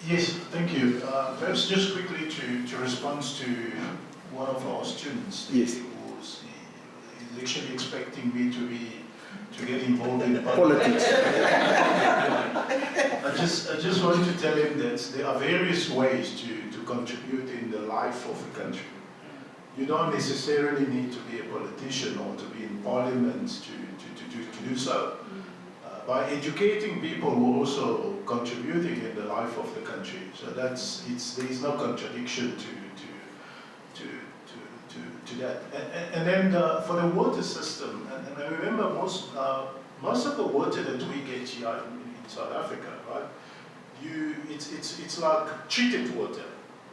Yes, thank you. Perhaps just quickly to respond to one of our students. Yes. Who's actually expecting me to get involved in Politics. I just want to tell him that there are various ways to contribute in the life of a country. You don't necessarily need to be a politician or to be in parliament to do so. By educating people, we're also contributing in the life of the country. So there is no contradiction to that. And then for the water system, and I remember most of the water that we get here in South Africa, right? It's like treated water.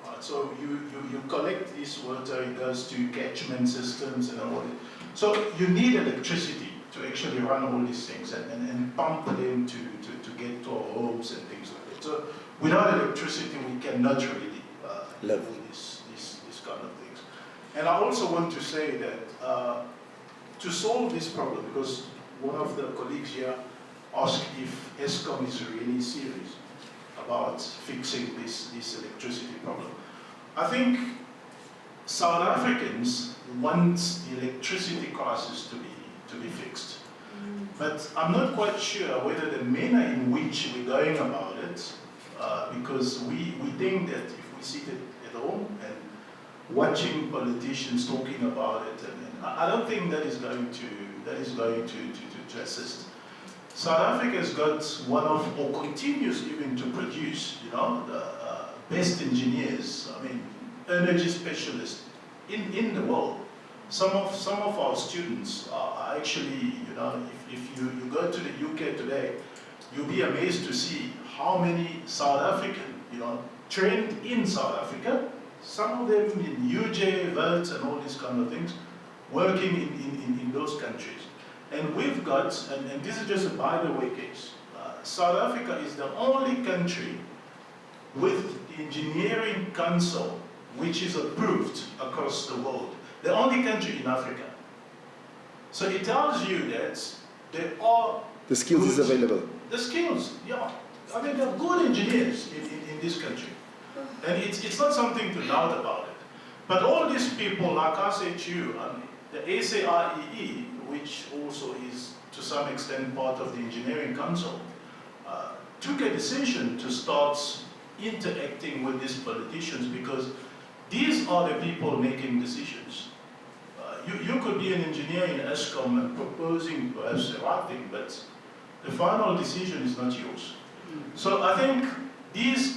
Right? So you collect this water, it goes to catchment systems and all that. So you need electricity to actually run all these things and pump them to get to our homes and things like that. So without electricity, we cannot really live this kind of things. And I also want to say that to solve this problem, because one of the colleagues here asked if Eskom is really serious about fixing this electricity problem. I think South Africans want the electricity crisis to be fixed. But I'm not quite sure whether the manner in which we're going about it, because we think that if we sit at home and watching politicians talking about it, and I don't think that is going to assist. South Africa has got one of, or continues even to produce, the best engineers, energy specialists in the world. Some of our students are actually, if you go to the UK today, you'll be amazed to see how many South African, trained in South Africa, some of them in UJ, Wits and all these kind of things, working in those countries. And we've got, and this is just a by the way case, South Africa is the only country with the engineering council which is approved across the world. The only country in Africa. So it tells you that there are... The skills is available. The skills, yeah. there are good engineers in this country. And it's not something to doubt about it. But all these people, like I said to you, the SAIEE, which also is to some extent part of the Engineering Council, took a decision to start interacting with these politicians because these are the people making decisions. You could be an engineer in Eskom and proposing perhaps the right thing, but the final decision is not yours. So I think these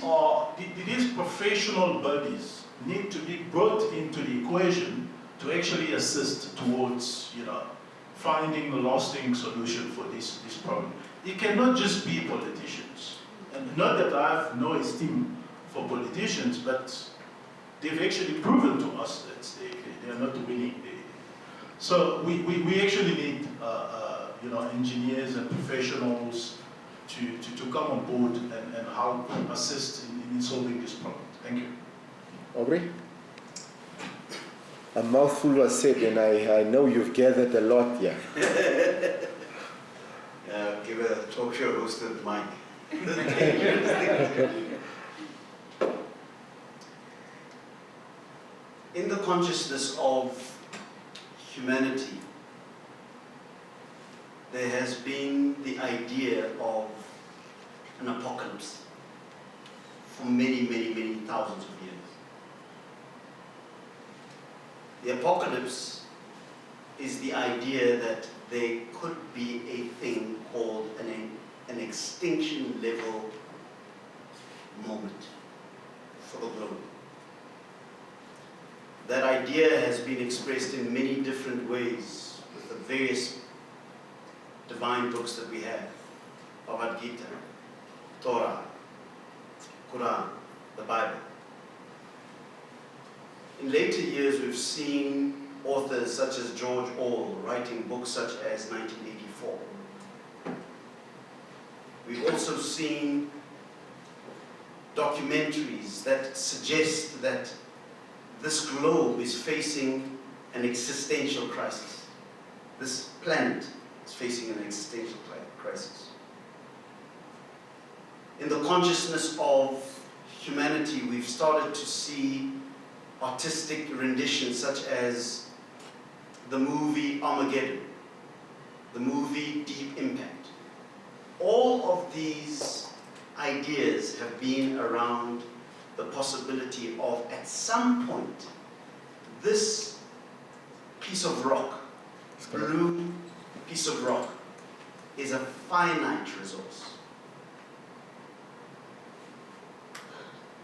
professional bodies need to be brought into the equation to actually assist towards, finding a lasting solution for this problem. It cannot just be politicians. And not that I have no esteem for politicians, but they've actually proven to us that they are not winning. So we actually need engineers and professionals to come on board and help assist in solving this problem. Thank you. Aubrey? A mouthful was said, and I know you've gathered a lot here. Give a talk show host with Mike. In the consciousness of humanity, there has been the idea of an apocalypse for many, many, many thousands of years. The apocalypse is the idea that there could be a thing called an extinction level moment for the globe. That idea has been expressed in many different ways with the various divine books that we have: Bhagavad Gita, Torah, Quran, the Bible. In later years, we've seen authors such as George Orwell writing books such as 1984. We've also seen documentaries that suggest that this globe is facing an existential crisis. This planet is facing an existential crisis. In the consciousness of humanity, we've started to see artistic renditions such as the movie Armageddon, the movie Deep Impact. All of these ideas have been around the possibility of, at some point, this piece of rock, blue piece of rock, is a finite resource.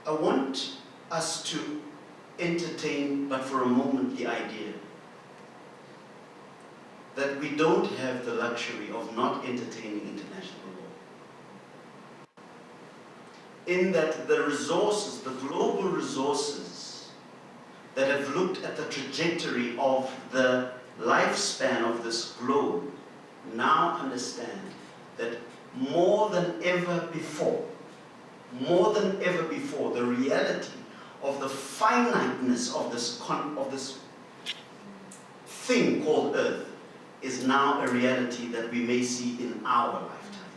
I want us to entertain, but for a moment, the idea that we don't have the luxury of not entertaining international law. In that the resources, the global resources that have looked at the trajectory of the lifespan of this globe now understand that more than ever before, the reality of the finiteness of this thing called Earth is now a reality that we may see in our lifetime.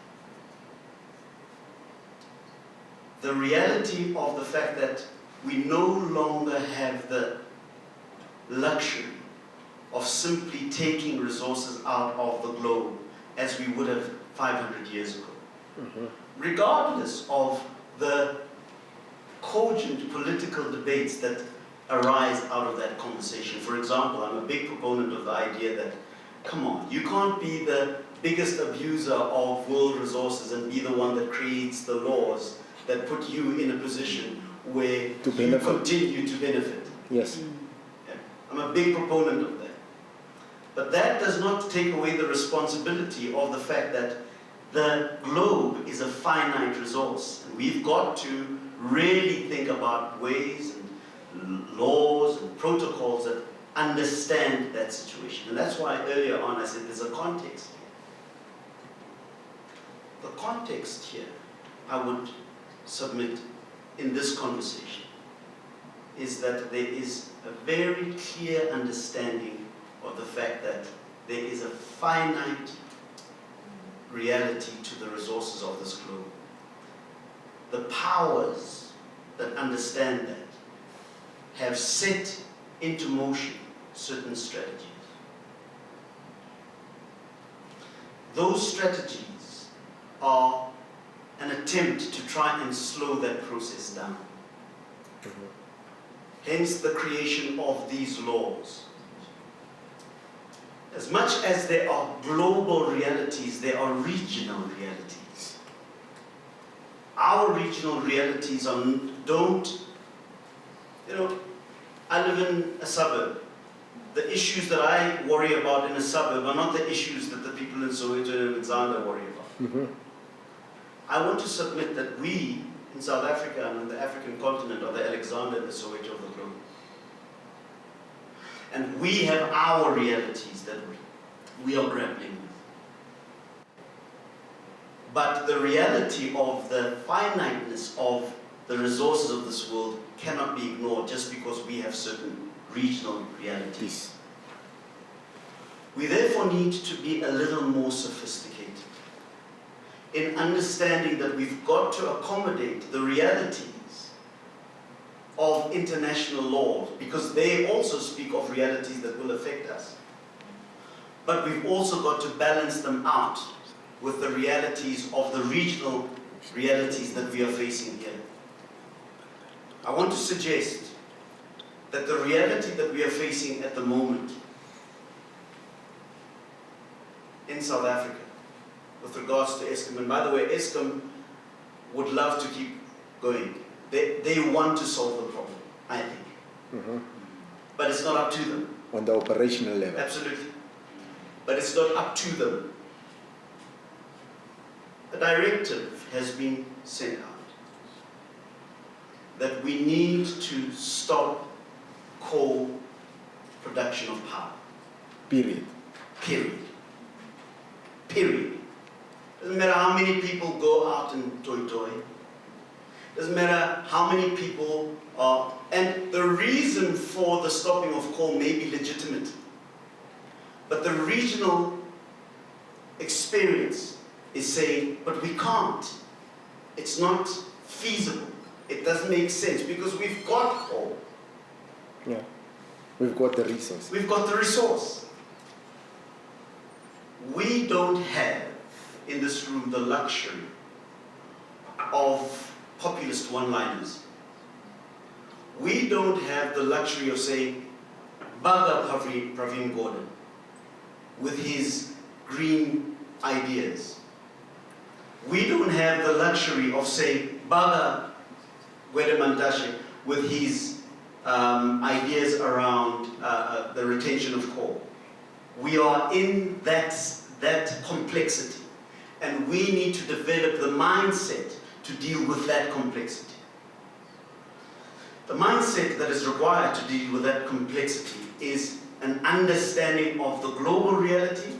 The reality of the fact that we no longer have the luxury of simply taking resources out of the globe as we would have 500 years ago. Mm-hmm. Regardless of the cogent political debates that arise out of that conversation. For example, I'm a big proponent of the idea that, come on, you can't be the biggest abuser of world resources and be the one that creates the laws that put you in a position where you continue to benefit. Yes. Yeah. I'm a big proponent of that. But that does not take away the responsibility of the fact that the globe is a finite resource. And we've got to really think about ways and laws and protocols that understand that situation. And that's why earlier on I said there's a context here. The context here, I would submit in this conversation, is that there is a very clear understanding of the fact that there is a finite reality to the resources of this globe. The powers that understand that have set into motion certain strategies. Those strategies are an attempt to try and slow that process down. Hence the creation of these laws. As much as there are global realities, there are regional realities. Our regional realities don't, I live in a suburb. The issues that I worry about in a suburb are not the issues that the people in Soweto and Alexander worry about. Mm-hmm. I want to submit that we in South Africa and on the African continent are the Alexander and the Soweto of the globe. And we have our realities that we are grappling with. But the reality of the finiteness of the resources of this world cannot be ignored just because we have certain regional realities. We therefore need to be a little more sophisticated in understanding that we've got to accommodate the realities of international law, because they also speak of realities that will affect us. But we've also got to balance them out with the realities of the regional realities that we are facing here. I want to suggest that the reality that we are facing at the moment in South Africa with regards to Eskom, and by the way, Eskom would love to keep going. They want to solve the problem, I think. But it's not up to them. On the operational level. Absolutely. But it's not up to them. A directive has been sent out that we need to stop coal production of power. Period. Period. Period. Doesn't matter how many people go out and toy. Doesn't matter how many people are, and the reason for the stopping of coal may be legitimate, but the regional experience is saying, but we can't. It's not feasible. It doesn't make sense because we've got coal. Yeah, we've got the resource. We've got the resource. We don't have in this room the luxury of populist one-liners. We don't have the luxury of saying, Baga Praveen Gordhan with his green ideas. We don't have the luxury of saying, Baga Gwede Mantashe with his ideas around the retention of coal. We are in that complexity, and we need to develop the mindset to deal with that complexity. The mindset that is required to deal with that complexity is an understanding of the global reality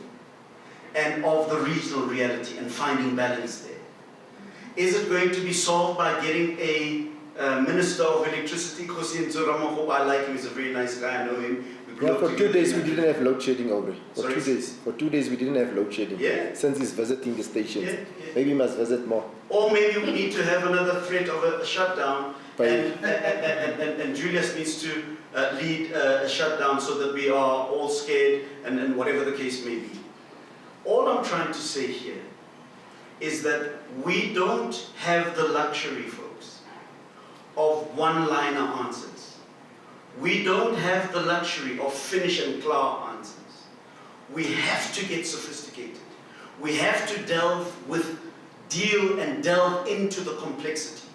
and of the regional reality and finding balance there. Is it going to be solved by getting a Minister of Electricity, Khosi Ntsuramogo? I like him, he's a very nice guy, I know him. Yeah, for 2 days we didn't have load shedding over. For Sorry? 2 days. For 2 days we didn't have load shedding. Yeah. Since he's visiting the stations. Yeah. Maybe he must visit more. Or maybe we need to have another threat of a shutdown, and Julius needs to lead a shutdown so that we are all scared, and whatever the case may be. All I'm trying to say here is that we don't have the luxury, folks, of one-liner answers. We don't have the luxury of finish and flower answers. We have to get sophisticated. We have to deal into the complexity.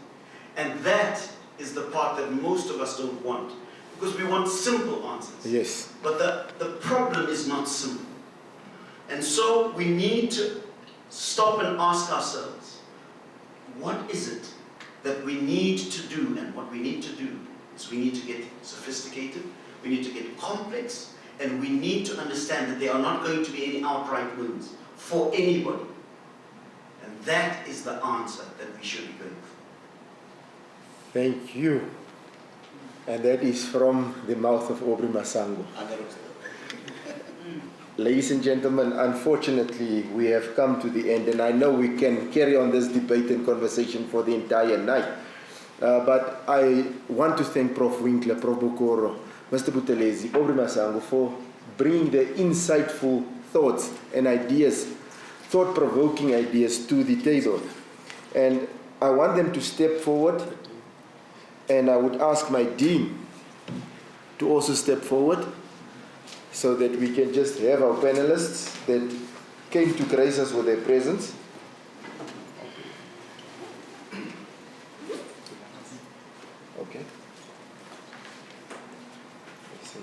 And that is the part that most of us don't want, because we want simple answers. Yes. But the problem is not simple. And so we need to stop and ask ourselves, what is it that we need to do? And what we need to do is we need to get sophisticated, we need to get complex, and we need to understand that there are not going to be any outright wins for anybody. And that is the answer that we should be going for. Thank you. And that is from the mouth of Aubrey Masango. Ladies and gentlemen, unfortunately, we have come to the end, and I know we can carry on this debate and conversation for the entire night. But I want to thank Prof. Winkler, Prof. Bokoro, Mr. Buthelezi, Aubrey Masango for bringing the insightful thoughts and ideas, thought-provoking ideas to the table. And I want them to step forward, and I would ask my dean to also step forward so that we can just have our panelists that came to grace us with their presence. Okay. Let's see.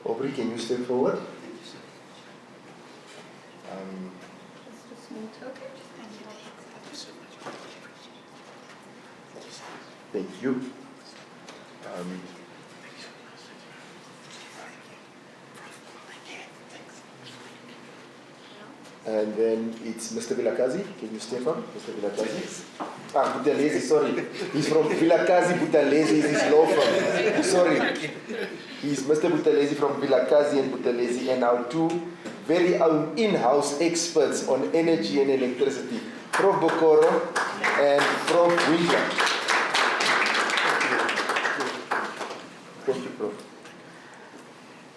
Aubrey, can you step forward? Just a small token. Thank you. And then it's Mr. Vilakazi. Can you step on, Mr. Vilakazi? Buthelezi, sorry. He's from Vilakazi. Buthelezi is his law firm. Sorry. He's Mr. Buthelezi from Vilakazi and Buthelezi, and our two very own in-house experts on energy and electricity, Prof. Bokoro and Prof. Winkler. Thank you, Prof.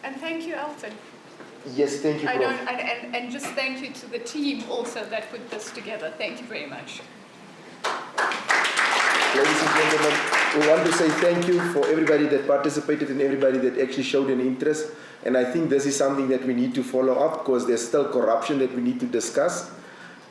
And thank you, Elton. Yes, thank you, Prof. And just thank you to the team also that put this together. Thank you very much. Ladies and gentlemen, we want to say thank you for everybody that participated and everybody that actually showed an interest. And I think this is something that we need to follow up, because there's still corruption that we need to discuss,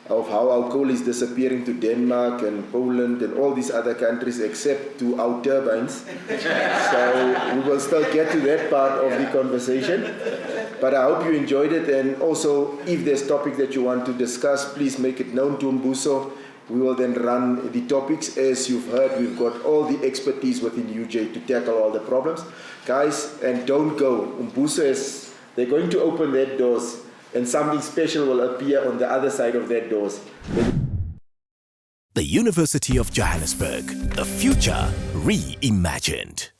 of how our coal is disappearing to Denmark and Poland and all these other countries except to our turbines. So we will still get to that part of the conversation. But I hope you enjoyed it, and also if there's topic that you want to discuss, please make it known to Mbuso. We will then run the topics. As you've heard, we've got all the expertise within UJ to tackle all the problems. Guys, and don't go. Mbuso they're going to open their doors, and something special will appear on the other side of their doors. The University of Johannesburg, the future reimagined.